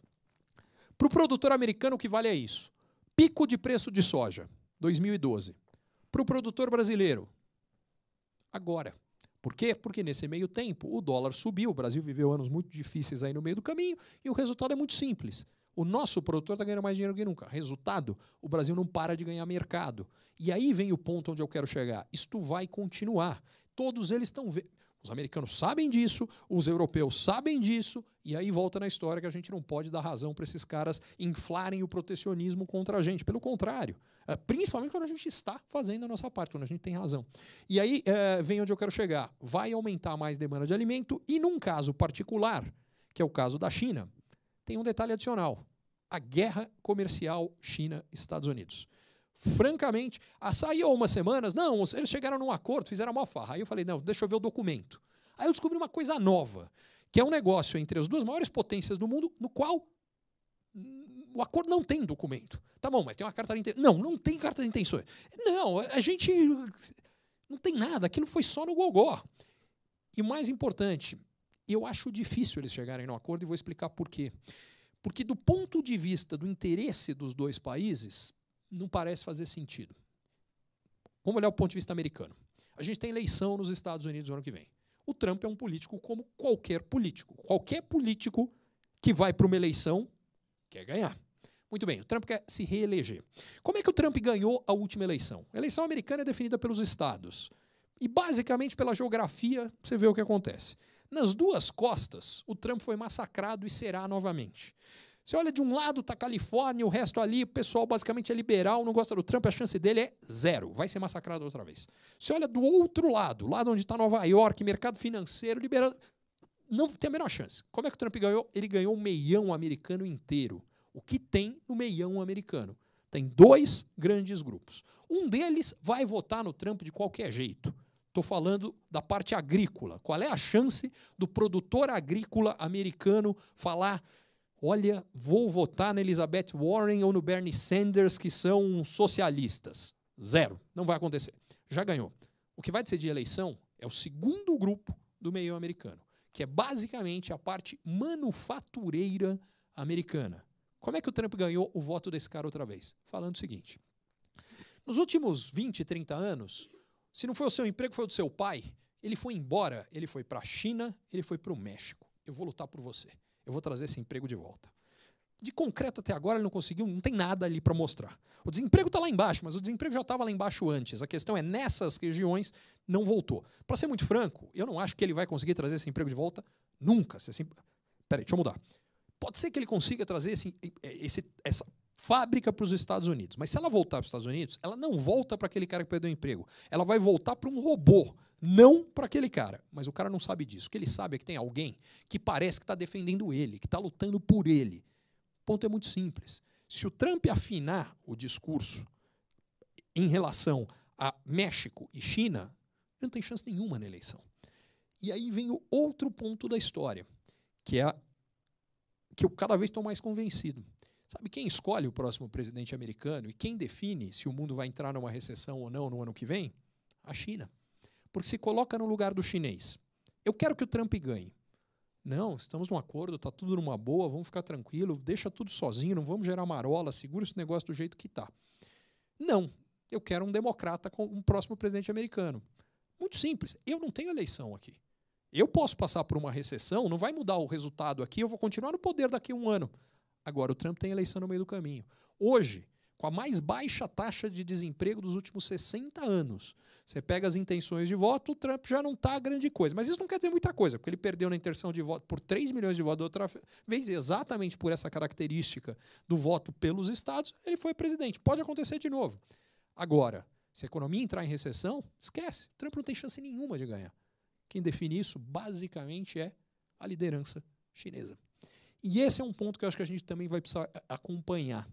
Para o produtor americano o que vale é isso. Pico de preço de soja, 2012. Para o produtor brasileiro, agora. Por quê? Porque nesse meio tempo o dólar subiu, o Brasil viveu anos muito difíceis aí no meio do caminho e o resultado é muito simples. O nosso produtor está ganhando mais dinheiro que nunca. Resultado, o Brasil não para de ganhar mercado. E aí vem o ponto onde eu quero chegar. Isto vai continuar. Todos eles estão vendo. Os americanos sabem disso, os europeus sabem disso, e aí volta na história que a gente não pode dar razão para esses caras inflarem o protecionismo contra a gente. Pelo contrário, principalmente quando a gente está fazendo a nossa parte, quando a gente tem razão. E aí vem onde eu quero chegar. Vai aumentar mais demanda de alimento e num caso particular, que é o caso da China, tem um detalhe adicional. A guerra comercial China-Estados Unidos. Francamente, saiu há umas semanas, não, eles chegaram num acordo, fizeram uma farra. Aí eu falei, não, deixa eu ver o documento. Aí eu descobri uma coisa nova, que é um negócio entre as duas maiores potências do mundo, no qual o acordo não tem documento. Tá bom, mas tem uma carta de intenções. Não, não tem carta de intenções. Não, a gente não tem nada, aquilo foi só no gogó. E o mais importante, eu acho difícil eles chegarem num acordo e vou explicar por quê. Porque do ponto de vista do interesse dos dois países, não parece fazer sentido. Vamos olhar o ponto de vista americano. A gente tem eleição nos Estados Unidos no ano que vem. O Trump é um político como qualquer político. Qualquer político que vai para uma eleição quer ganhar. Muito bem, o Trump quer se reeleger. Como é que o Trump ganhou a última eleição? A eleição americana é definida pelos estados. E basicamente pela geografia, você vê o que acontece. Nas duas costas, o Trump foi massacrado e será novamente. Você olha de um lado, está a Califórnia, o resto ali, o pessoal basicamente é liberal, não gosta do Trump, a chance dele é zero, vai ser massacrado outra vez. Você olha do outro lado onde está Nova York, mercado financeiro, liberal, não tem a menor chance. Como é que o Trump ganhou? Ele ganhou o meião americano inteiro. O que tem no meião americano? Tem dois grandes grupos. Um deles vai votar no Trump de qualquer jeito. Estou falando da parte agrícola. Qual é a chance do produtor agrícola americano falar: olha, vou votar na Elizabeth Warren ou no Bernie Sanders, que são socialistas? Zero. Não vai acontecer. Já ganhou. O que vai decidir a eleição é o segundo grupo do meio americano, que é basicamente a parte manufatureira americana. Como é que o Trump ganhou o voto desse cara outra vez? Falando o seguinte: nos últimos 20, 30 anos, se não foi o seu emprego, foi o do seu pai, ele foi embora, ele foi para a China, ele foi para o México. Eu vou lutar por você. Eu vou trazer esse emprego de volta. De concreto até agora ele não conseguiu, não tem nada ali para mostrar. O desemprego está lá embaixo, mas o desemprego já estava lá embaixo antes. A questão é, nessas regiões, não voltou. Para ser muito franco, eu não acho que ele vai conseguir trazer esse emprego de volta nunca. Peraí, deixa eu mudar. Pode ser que ele consiga trazer essa fábrica para os Estados Unidos, mas se ela voltar para os Estados Unidos, ela não volta para aquele cara que perdeu o emprego. Ela vai voltar para um robô, não para aquele cara. Mas o cara não sabe disso. O que ele sabe é que tem alguém que parece que está defendendo ele, que está lutando por ele. O ponto é muito simples. Se o Trump afinar o discurso em relação a México e China, ele não tem chance nenhuma na eleição. E aí vem o outro ponto da história, que é que eu cada vez estou mais convencido. Sabe quem escolhe o próximo presidente americano e quem define se o mundo vai entrar numa recessão ou não no ano que vem? A China. Porque se coloca no lugar do chinês. Eu quero que o Trump ganhe. Não, estamos num acordo, está tudo numa boa, vamos ficar tranquilo, deixa tudo sozinho, não vamos gerar marola, segura esse negócio do jeito que está. Não, eu quero um democrata com um próximo presidente americano. Muito simples, eu não tenho eleição aqui. Eu posso passar por uma recessão, não vai mudar o resultado aqui, eu vou continuar no poder daqui a um ano. Agora, o Trump tem eleição no meio do caminho. Hoje, com a mais baixa taxa de desemprego dos últimos 60 anos, você pega as intenções de voto, o Trump já não está grande coisa. Mas isso não quer dizer muita coisa, porque ele perdeu na intenção de voto por 3 milhões de votos outra vez, exatamente por essa característica do voto pelos estados, ele foi presidente. Pode acontecer de novo. Agora, se a economia entrar em recessão, esquece. Trump não tem chance nenhuma de ganhar. Quem define isso, basicamente, é a liderança chinesa. E esse é um ponto que eu acho que a gente também vai precisar acompanhar.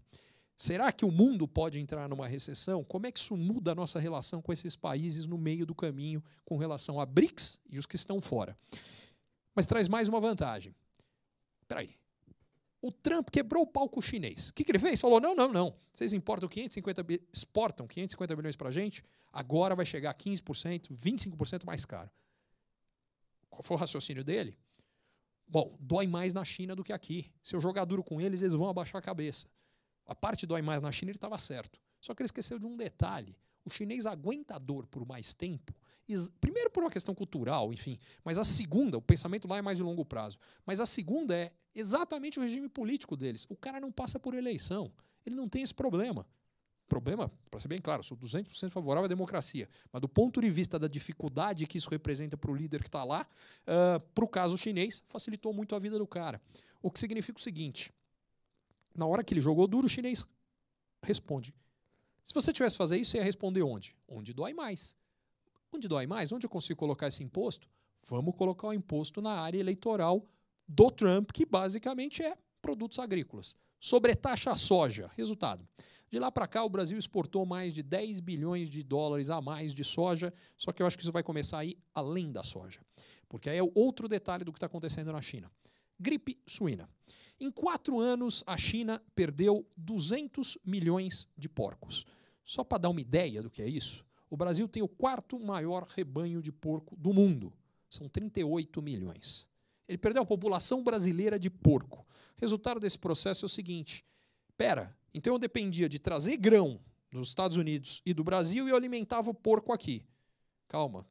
Será que o mundo pode entrar numa recessão? Como é que isso muda a nossa relação com esses países no meio do caminho com relação a BRICS e os que estão fora? Mas traz mais uma vantagem. Espera aí. O Trump quebrou o palco chinês. O que ele fez? Falou, não. Vocês exportam 550 bilhões para a gente, agora vai chegar a 15%, 25% mais caro. Qual foi o raciocínio dele? Bom, dói mais na China do que aqui. Se eu jogar duro com eles, eles vão abaixar a cabeça. A parte dói mais na China, ele estava certo. Só que ele esqueceu de um detalhe. O chinês aguenta a dor por mais tempo, primeiro por uma questão cultural, enfim, mas a segunda, o pensamento lá é mais de longo prazo, mas a segunda é exatamente o regime político deles. O cara não passa por eleição, ele não tem esse problema. Problema, para ser bem claro, sou 200% favorável à democracia, mas do ponto de vista da dificuldade que isso representa para o líder que está lá, para o caso chinês, facilitou muito a vida do cara. O que significa o seguinte, na hora que ele jogou duro, o chinês responde. Se você tivesse que fazer isso, você ia responder onde? Onde dói mais. Onde dói mais? Onde eu consigo colocar esse imposto? Vamos colocar o imposto na área eleitoral do Trump, que basicamente é produtos agrícolas. Sobretaxa a soja. Resultado. De lá para cá, o Brasil exportou mais de 10 bilhões de dólares a mais de soja, só que eu acho que isso vai começar a ir além da soja. Porque aí é outro detalhe do que está acontecendo na China. Gripe suína. Em 4 anos, a China perdeu 200 milhões de porcos. Só para dar uma ideia do que é isso, o Brasil tem o 4º maior rebanho de porco do mundo. São 38 milhões. Ele perdeu a população brasileira de porco. Resultado desse processo é o seguinte, então eu dependia de trazer grão dos Estados Unidos e do Brasil e eu alimentava o porco aqui. Calma,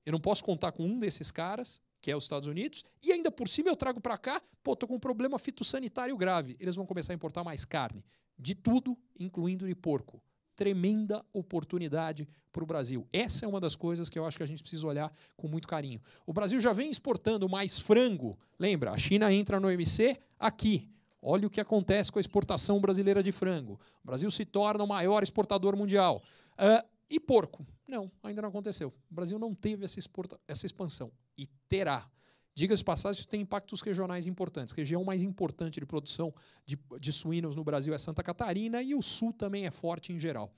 eu não posso contar com um desses caras, que é os Estados Unidos, e ainda por cima eu trago para cá, tô com um problema fitossanitário grave. Eles vão começar a importar mais carne, de tudo, incluindo de porco. Tremenda oportunidade para o Brasil. Essa é uma das coisas que eu acho que a gente precisa olhar com muito carinho. O Brasil já vem exportando mais frango. Lembra, a China entra no OMC aqui. Olha o que acontece com a exportação brasileira de frango. O Brasil se torna o maior exportador mundial. E porco? Não, ainda não aconteceu. O Brasil não teve essa expansão. E terá. Diga-se de passagem, isso tem impactos regionais importantes. A região mais importante de produção de suínos no Brasil é Santa Catarina e o sul também é forte em geral.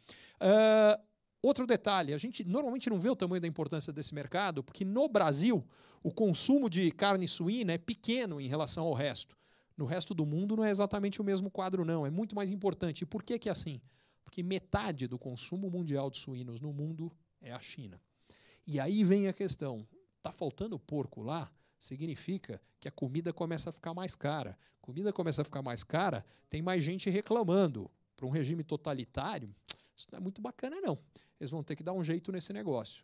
Outro detalhe, a gente normalmente não vê o tamanho da importância desse mercado, porque no Brasil o consumo de carne suína é pequeno em relação ao resto. No resto do mundo não é exatamente o mesmo quadro, não. É muito mais importante. E por que é assim? Porque metade do consumo mundial de suínos no mundo é a China. E aí vem a questão, está faltando porco lá? Significa que a comida começa a ficar mais cara. Comida começa a ficar mais cara, tem mais gente reclamando. Para um regime totalitário, isso não é muito bacana, não. Eles vão ter que dar um jeito nesse negócio.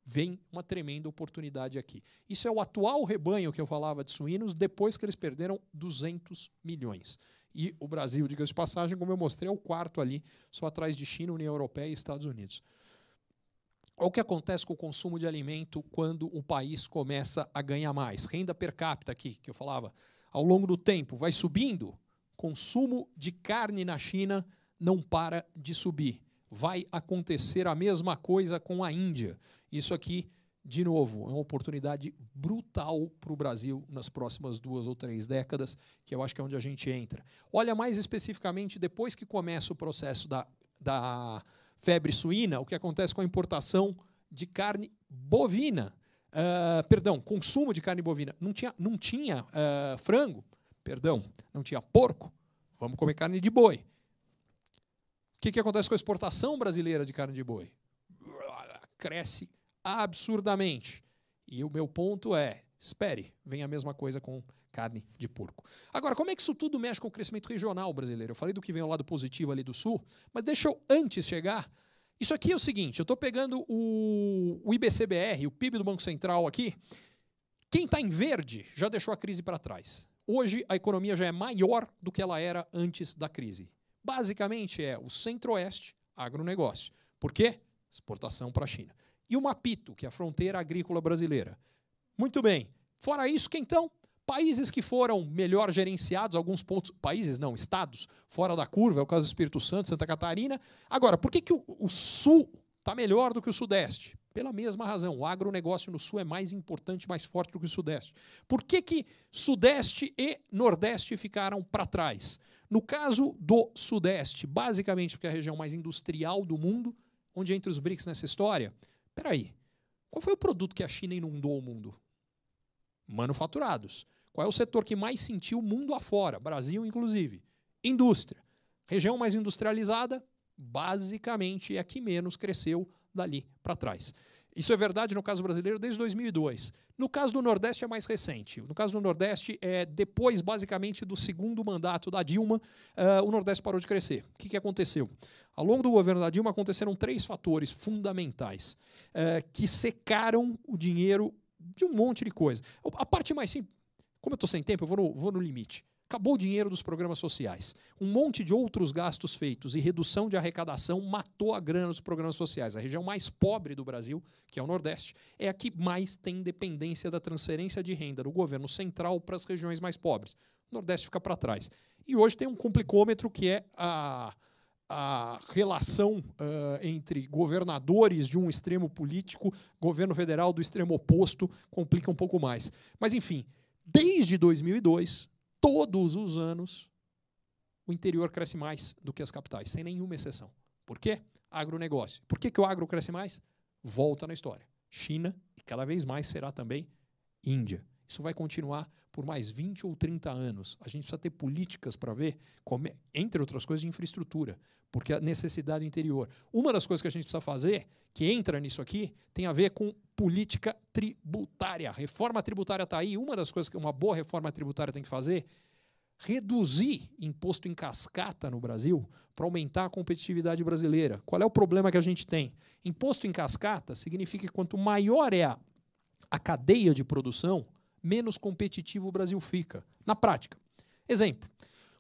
vem uma tremenda oportunidade aqui. Isso é o atual rebanho que eu falava de suínos, depois que eles perderam 200 milhões. E o Brasil, diga-se de passagem, como eu mostrei, é o quarto ali, só atrás de China, União Europeia e Estados Unidos. Olha o que acontece com o consumo de alimento quando o país começa a ganhar mais. Renda per capita aqui, que eu falava, ao longo do tempo, vai subindo. Consumo de carne na China não para de subir. Vai acontecer a mesma coisa com a Índia. Isso aqui, de novo, é uma oportunidade brutal para o Brasil nas próximas 2 ou 3 décadas, que eu acho que é onde a gente entra. Olha mais especificamente, depois que começa o processo da febre suína, o que acontece com a importação de carne bovina. Consumo de carne bovina. Não tinha frango, não tinha porco, vamos comer carne de boi. O que acontece com a exportação brasileira de carne de boi? Cresce absurdamente. E o meu ponto é, espere, vem a mesma coisa com carne de porco. Agora, como é que isso tudo mexe com o crescimento regional brasileiro? Eu falei do que vem ao lado positivo ali do Sul, mas deixa eu antes chegar. Isso aqui é o seguinte, eu estou pegando o IBCBR, o PIB do Banco Central aqui. Quem está em verde já deixou a crise para trás. Hoje, a economia já é maior do que ela era antes da crise. Basicamente, é o Centro-Oeste, agronegócio. Por quê? Exportação para a China. E o MAPITO, que é a fronteira agrícola brasileira. Muito bem. Fora isso, que então? Países que foram melhor gerenciados, alguns pontos, países não, estados, fora da curva, é o caso do Espírito Santo, Santa Catarina. Agora, por que o Sul está melhor do que o Sudeste? Pela mesma razão, o agronegócio no Sul é mais importante, mais forte do que o Sudeste. Por que Sudeste e Nordeste ficaram para trás? No caso do Sudeste, basicamente porque é a região mais industrial do mundo, onde entra os BRICS nessa história. Peraí, qual foi o produto que a China inundou o mundo? Manufaturados. Qual é o setor que mais sentiu o mundo afora? Brasil, inclusive. Indústria. Região mais industrializada, basicamente, é a que menos cresceu dali para trás. Isso é verdade no caso brasileiro desde 2002. No caso do Nordeste é mais recente. No caso do Nordeste, depois, basicamente, do segundo mandato da Dilma, o Nordeste parou de crescer. O que aconteceu? Ao longo do governo da Dilma, aconteceram 3 fatores fundamentais que secaram o dinheiro de um monte de coisa. A parte mais simples, como eu estou sem tempo, eu vou no limite. Acabou o dinheiro dos programas sociais. Um monte de outros gastos feitos e redução de arrecadação matou a grana dos programas sociais. A região mais pobre do Brasil, que é o Nordeste, é a que mais tem dependência da transferência de renda do governo central para as regiões mais pobres. O Nordeste fica para trás. E hoje tem um complicômetro que é a relação entre governadores de um extremo político, governo federal do extremo oposto, complica um pouco mais. Mas, enfim, desde 2002... todos os anos, o interior cresce mais do que as capitais, sem nenhuma exceção. Por quê? Agronegócio. Por que o agro cresce mais? Volta na história. China, e cada vez mais será também Índia. Isso vai continuar por mais 20 ou 30 anos. A gente precisa ter políticas para ver, entre outras coisas, de infraestrutura, porque a necessidade do interior. Uma das coisas que a gente precisa fazer, que entra nisso aqui, tem a ver com política tributária. Reforma tributária está aí. Uma das coisas que uma boa reforma tributária tem que fazer, reduzir imposto em cascata no Brasil para aumentar a competitividade brasileira. Qual é o problema que a gente tem? Imposto em cascata significa que quanto maior é a cadeia de produção, menos competitivo o Brasil fica. Na prática. Exemplo.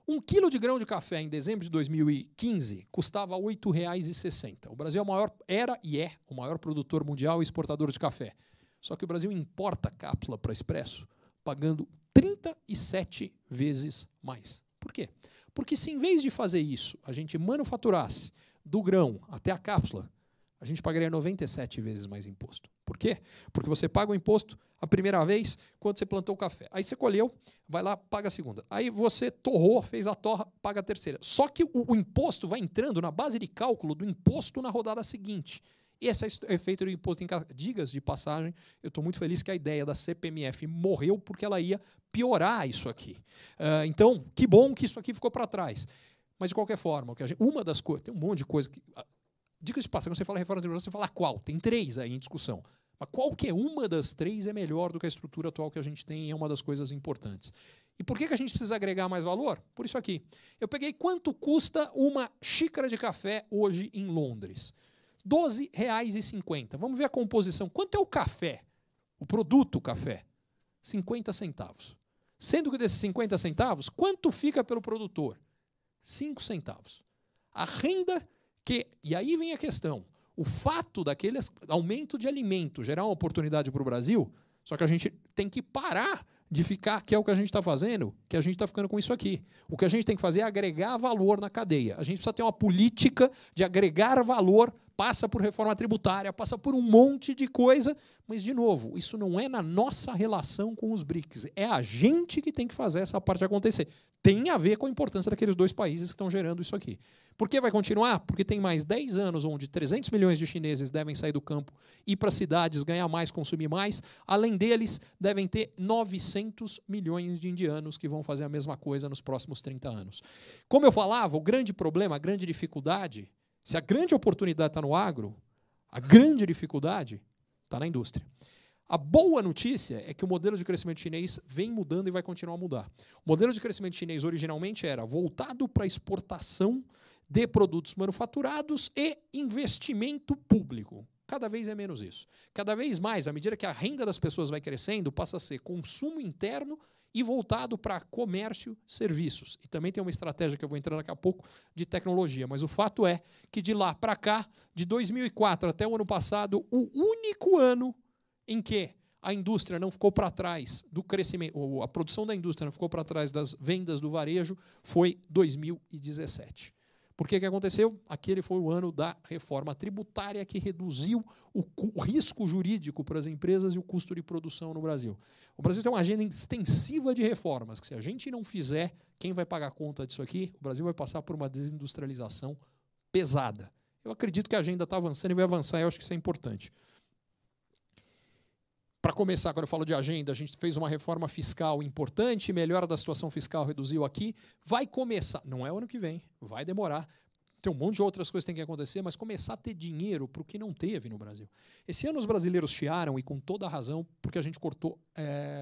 1 quilo de grão de café em dezembro de 2015 custava R$ 8,60. O Brasil era e é o maior produtor mundial e exportador de café. Só que o Brasil importa cápsula para expresso pagando 37 vezes mais. Por quê? Porque se em vez de fazer isso, a gente manufaturasse do grão até a cápsula, a gente pagaria 97 vezes mais imposto. Por quê? Porque você paga o imposto a primeira vez quando você plantou o café. Aí você colheu, vai lá, paga a segunda. Aí você torrou, fez a torra, paga a terceira. Só que o imposto vai entrando na base de cálculo do imposto na rodada seguinte. Esse é o efeito do imposto em cascata. Digas de passagem, eu estou muito feliz que a ideia da CPMF morreu porque ela ia piorar isso aqui. Então, que bom que isso aqui ficou para trás. Mas, de qualquer forma, uma das coisas, tem um monte de coisa que... Diga-se de passagem, quando você fala reforma tributária, você fala qual? Tem 3 aí em discussão. Mas qualquer uma das 3 é melhor do que a estrutura atual que a gente tem e é uma das coisas importantes. E por que a gente precisa agregar mais valor? Por isso aqui. Eu peguei quanto custa uma xícara de café hoje em Londres. R$12,50. Vamos ver a composição. Quanto é o café? O produto café? 50 centavos. Sendo que desses 50 centavos, quanto fica pelo produtor? 5 centavos. A renda que... E aí vem a questão. O fato daquele aumento de alimento gerar uma oportunidade para o Brasil, só que a gente tem que parar de ficar, que é o que a gente está fazendo, que a gente está ficando com isso aqui. O que a gente tem que fazer é agregar valor na cadeia. A gente precisa ter uma política de agregar valor, passa por reforma tributária, passa por um monte de coisa, mas, de novo, isso não é na nossa relação com os BRICS. É a gente que tem que fazer essa parte acontecer. Tem a ver com a importância daqueles dois países que estão gerando isso aqui. Por que vai continuar? Porque tem mais 10 anos onde 300 milhões de chineses devem sair do campo, ir para cidades, ganhar mais, consumir mais. Além deles, devem ter 900 milhões de indianos que vão fazer a mesma coisa nos próximos 30 anos. Como eu falava, o grande problema, a grande dificuldade, se a grande oportunidade está no agro, a grande dificuldade está na indústria. A boa notícia é que o modelo de crescimento chinês vem mudando e vai continuar a mudar. O modelo de crescimento chinês originalmente era voltado para a exportação de produtos manufaturados e investimento público. Cada vez é menos isso. Cada vez mais, à medida que a renda das pessoas vai crescendo, passa a ser consumo interno e voltado para comércio, serviços. E também tem uma estratégia que eu vou entrar daqui a pouco de tecnologia. Mas o fato é que de lá para cá, de 2004 até o ano passado, o único ano em que a indústria não ficou para trás do crescimento, ou a produção da indústria não ficou para trás das vendas do varejo, foi 2017. Por que aconteceu? Aquele foi o ano da reforma tributária que reduziu o risco jurídico para as empresas e o custo de produção no Brasil. O Brasil tem uma agenda extensiva de reformas, que se a gente não fizer, quem vai pagar a conta disso aqui? O Brasil vai passar por uma desindustrialização pesada. Eu acredito que a agenda está avançando e vai avançar, e eu acho que isso é importante. Para começar, quando eu falo de agenda, a gente fez uma reforma fiscal importante, melhora da situação fiscal, reduziu aqui. Vai começar, não é o ano que vem, vai demorar. Tem um monte de outras coisas que tem que acontecer, mas começar a ter dinheiro para o que não teve no Brasil. Esse ano os brasileiros chiaram, e com toda a razão, porque a gente cortou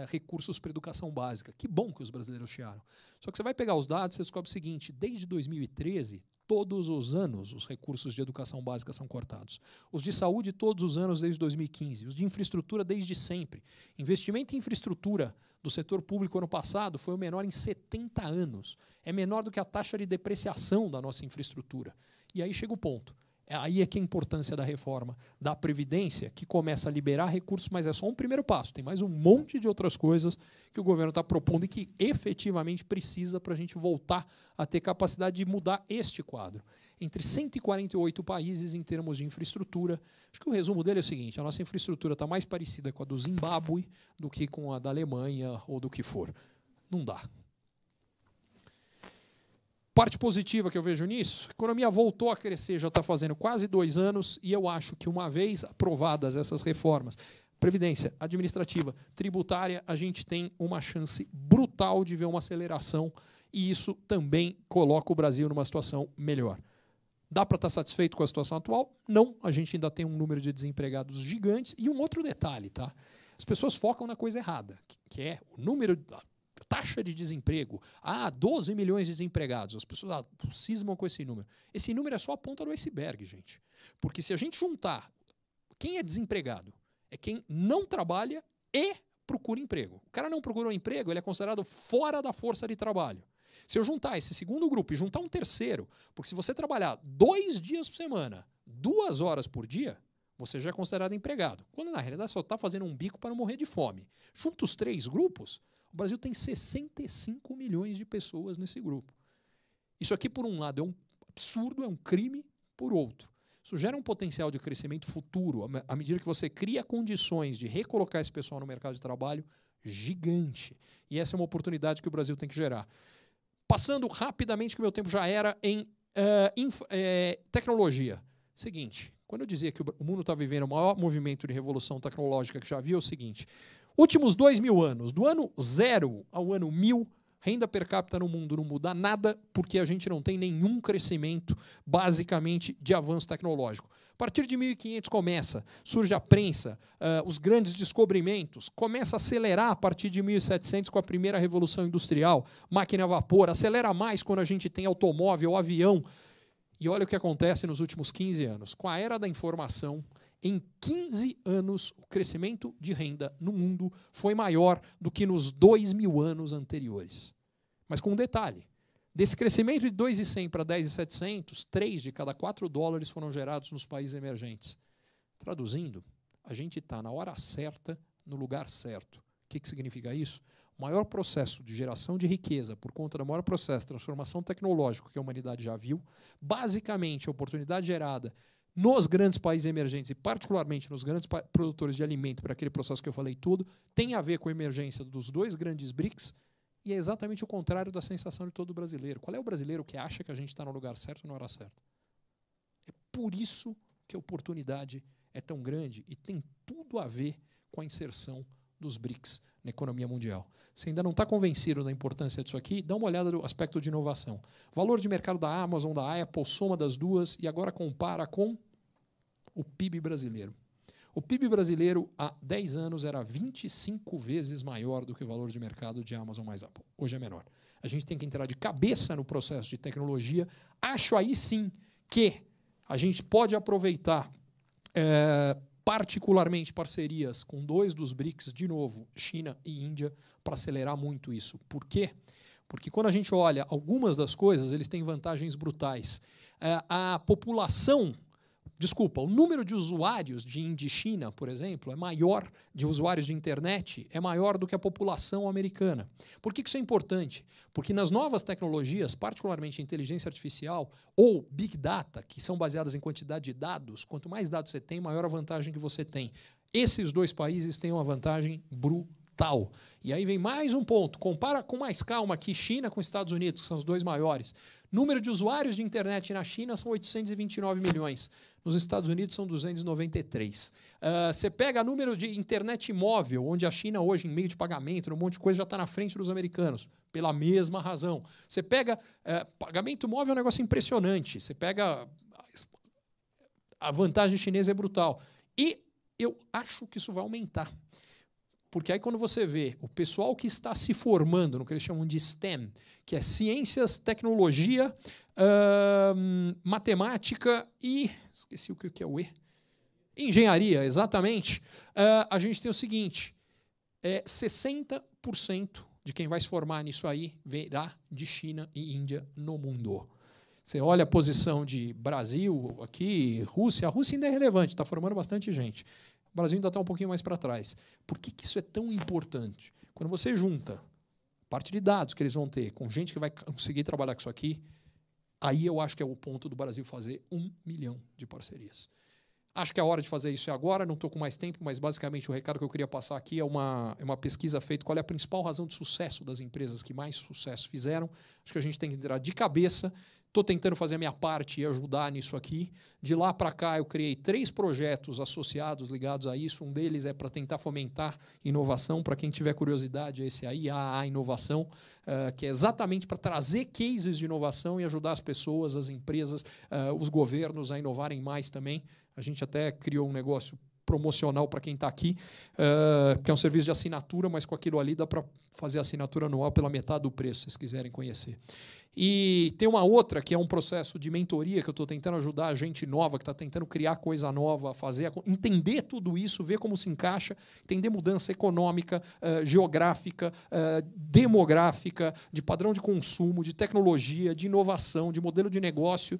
recursos para educação básica. Que bom que os brasileiros chiaram. Só que você vai pegar os dados e você descobre o seguinte, desde 2013... todos os anos os recursos de educação básica são cortados. Os de saúde todos os anos desde 2015. Os de infraestrutura desde sempre. Investimento em infraestrutura do setor público ano passado foi o menor em 70 anos. É menor do que a taxa de depreciação da nossa infraestrutura. E aí chega o ponto. Aí é que a importância da reforma da Previdência, que começa a liberar recursos, mas é só um primeiro passo. Tem mais um monte de outras coisas que o governo está propondo e que efetivamente precisa para a gente voltar a ter capacidade de mudar este quadro. Entre 148 países em termos de infraestrutura, acho que o resumo dele é o seguinte, a nossa infraestrutura está mais parecida com a do Zimbábue do que com a da Alemanha ou do que for. Não dá. Parte positiva que eu vejo nisso, a economia voltou a crescer, já está fazendo quase 2 anos, e eu acho que uma vez aprovadas essas reformas, previdência, administrativa, tributária, a gente tem uma chance brutal de ver uma aceleração, e isso também coloca o Brasil numa situação melhor. Dá para estar satisfeito com a situação atual? Não, a gente ainda tem um número de desempregados gigantes, e um outro detalhe, tá? As pessoas focam na coisa errada, que é o número... taxa de desemprego. 12 milhões de desempregados. As pessoas cismam com esse número. Esse número é só a ponta do iceberg, gente. Porque se a gente juntar quem é desempregado, é quem não trabalha e procura emprego. O cara não procurou emprego, ele é considerado fora da força de trabalho. Se eu juntar esse segundo grupo e juntar um terceiro, porque se você trabalhar 2 dias por semana, 2 horas por dia, você já é considerado empregado. Quando na realidade só está fazendo um bico para não morrer de fome. Junta os 3 grupos, o Brasil tem 65 milhões de pessoas nesse grupo. Isso aqui, por um lado, é um absurdo, é um crime, por outro. Isso gera um potencial de crescimento futuro, à medida que você cria condições de recolocar esse pessoal no mercado de trabalho, gigante. E essa é uma oportunidade que o Brasil tem que gerar. Passando rapidamente, que o meu tempo já era, em tecnologia. Seguinte, quando eu dizia que o mundo está vivendo o maior movimento de revolução tecnológica que já viu, é o seguinte... Últimos 2.000 anos, do ano 0 ao ano 1000, renda per capita no mundo não muda nada, porque a gente não tem nenhum crescimento, basicamente, de avanço tecnológico. A partir de 1500 surge a prensa, os grandes descobrimentos, começa a acelerar a partir de 1700 com a primeira revolução industrial, máquina a vapor, acelera mais quando a gente tem automóvel, avião. E olha o que acontece nos últimos 15 anos. Com a era da informação, em 15 anos, o crescimento de renda no mundo foi maior do que nos 2.000 anos anteriores. Mas com um detalhe. Desse crescimento de 2.100 para 10.700, 3 de cada 4 dólares foram gerados nos países emergentes. Traduzindo, a gente está na hora certa, no lugar certo. O que significa isso? O maior processo de geração de riqueza, por conta do maior processo de transformação tecnológica que a humanidade já viu, basicamente a oportunidade gerada nos grandes países emergentes e particularmente nos grandes produtores de alimento para aquele processo que eu falei tudo, tem a ver com a emergência dos 2 grandes BRICS e é exatamente o contrário da sensação de todo brasileiro. Qual é o brasileiro que acha que a gente está no lugar certo e na hora certa? É por isso que a oportunidade é tão grande e tem tudo a ver com a inserção dos BRICS na economia mundial. Se ainda não está convencido da importância disso aqui, dá uma olhada no aspecto de inovação. Valor de mercado da Amazon, da Apple, soma das duas e agora compara com o PIB brasileiro. O PIB brasileiro, há 10 anos, era 25 vezes maior do que o valor de mercado de Amazon mais Apple. Hoje é menor. A gente tem que entrar de cabeça no processo de tecnologia. Acho aí sim que a gente pode aproveitar particularmente parcerias com 2 dos BRICS, de novo, China e Índia, para acelerar muito isso. Por quê? Porque quando a gente olha algumas das coisas, eles têm vantagens brutais. A população, desculpa, o número de usuários de Índia e China, por exemplo, é maior, de usuários de internet, é maior do que a população americana. Por que isso é importante? Porque nas novas tecnologias, particularmente a inteligência artificial ou Big Data, que são baseadas em quantidade de dados, quanto mais dados você tem, maior a vantagem que você tem. Esses 2 países têm uma vantagem brutal. E aí vem mais um ponto. Compara com mais calma aqui China com Estados Unidos, que são os 2 maiores. Número de usuários de internet na China são 829 milhões. Nos Estados Unidos são 293. Você pega número de internet móvel, onde a China hoje, em meio de pagamento, um monte de coisa, já está na frente dos americanos, pela mesma razão. Você pega pagamento móvel é um negócio impressionante. Você pega a vantagem chinesa é brutal. E eu acho que isso vai aumentar. Porque aí quando você vê o pessoal que está se formando no que eles chamam de STEM, que é ciências, tecnologia, matemática e... esqueci o que é o E. Engenharia, exatamente. A gente tem o seguinte, 60% de quem vai se formar nisso aí virá de China e Índia no mundo. Você olha a posição de Brasil, aqui, Rússia. A Rússia ainda é relevante, está formando bastante gente. O Brasil ainda está um pouquinho mais para trás. Por que isso é tão importante? Quando você junta parte de dados que eles vão ter com gente que vai conseguir trabalhar com isso aqui, aí eu acho que é o ponto do Brasil fazer 1 milhão de parcerias. Acho que a hora de fazer isso é agora, não estou com mais tempo, mas basicamente o recado que eu queria passar aqui é uma pesquisa feita, qual é a principal razão de sucesso das empresas que mais sucesso fizeram. Acho que a gente tem que entrar de cabeça. Estou tentando fazer a minha parte e ajudar nisso aqui. De lá para cá, eu criei 3 projetos associados, ligados a isso. Um deles é para tentar fomentar inovação. Para quem tiver curiosidade, esse aí, a Inovação, que é exatamente para trazer cases de inovação e ajudar as pessoas, as empresas, os governos a inovarem mais também. A gente até criou um negócio promocional para quem está aqui, que é um serviço de assinatura, mas com aquilo ali dá para fazer a assinatura anual pela metade do preço, se vocês quiserem conhecer. E tem uma outra, que é um processo de mentoria, que eu estou tentando ajudar a gente nova, que está tentando criar coisa nova, entender tudo isso, ver como se encaixa, entender mudança econômica, geográfica, demográfica, de padrão de consumo, de tecnologia, de inovação, de modelo de negócio,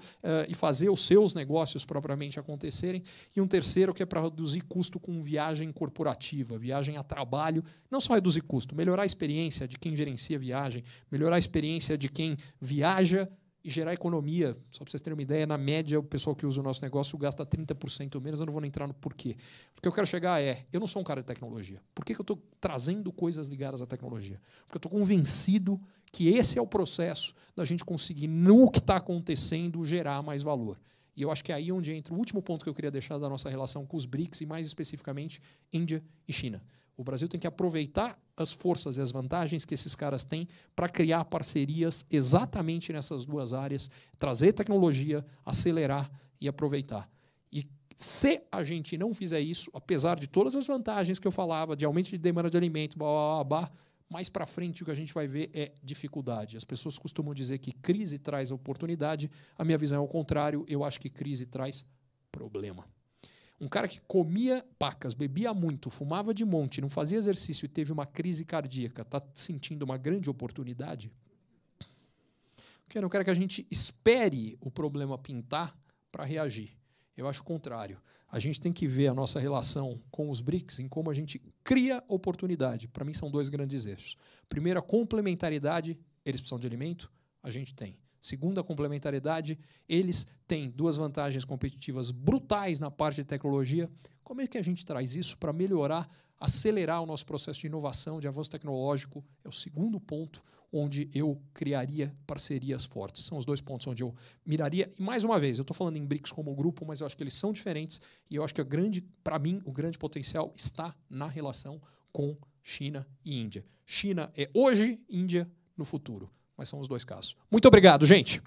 e fazer os seus negócios propriamente acontecerem. E um terceiro, que é para reduzir custo com viagem corporativa, viagem a trabalho. Não só reduzir custo, melhorar a experiência de quem gerencia viagem, melhorar a experiência de quem viaja e gerar economia. Só para vocês terem uma ideia, na média, o pessoal que usa o nosso negócio gasta 30% menos. Eu não vou nem entrar no porquê. O que eu quero chegar eu não sou um cara de tecnologia. Por que eu estou trazendo coisas ligadas à tecnologia? Porque eu estou convencido que esse é o processo da gente conseguir, no que está acontecendo, gerar mais valor. E eu acho que é aí onde entra o último ponto que eu queria deixar da nossa relação com os BRICS, e mais especificamente Índia e China. O Brasil tem que aproveitar as forças e as vantagens que esses caras têm para criar parcerias exatamente nessas 2 áreas, trazer tecnologia, acelerar e aproveitar. E se a gente não fizer isso, apesar de todas as vantagens que eu falava, de aumento de demanda de alimento, blá, blá, blá, mais para frente o que a gente vai ver é dificuldade. As pessoas costumam dizer que crise traz oportunidade. A minha visão é o contrário. Eu acho que crise traz problema. Um cara que comia pacas, bebia muito, fumava de monte, não fazia exercício e teve uma crise cardíaca, está sentindo uma grande oportunidade? Eu não quero que a gente espere o problema pintar para reagir. Eu acho o contrário. A gente tem que ver a nossa relação com os BRICS em como a gente cria oportunidade. Para mim, são dois grandes eixos. Primeiro, a complementariedade. Eles precisam de alimento, a gente tem. Segunda, complementariedade. Eles têm duas vantagens competitivas brutais na parte de tecnologia. Como é que a gente traz isso para melhorar, acelerar o nosso processo de inovação, de avanço tecnológico? É o segundo ponto onde eu criaria parcerias fortes. São os dois pontos onde eu miraria. E, mais uma vez, eu estou falando em BRICS como grupo, mas eu acho que eles são diferentes e eu acho que para mim, o grande potencial está na relação com China e Índia. China é hoje, Índia no futuro. Mas são os dois casos. Muito obrigado, gente!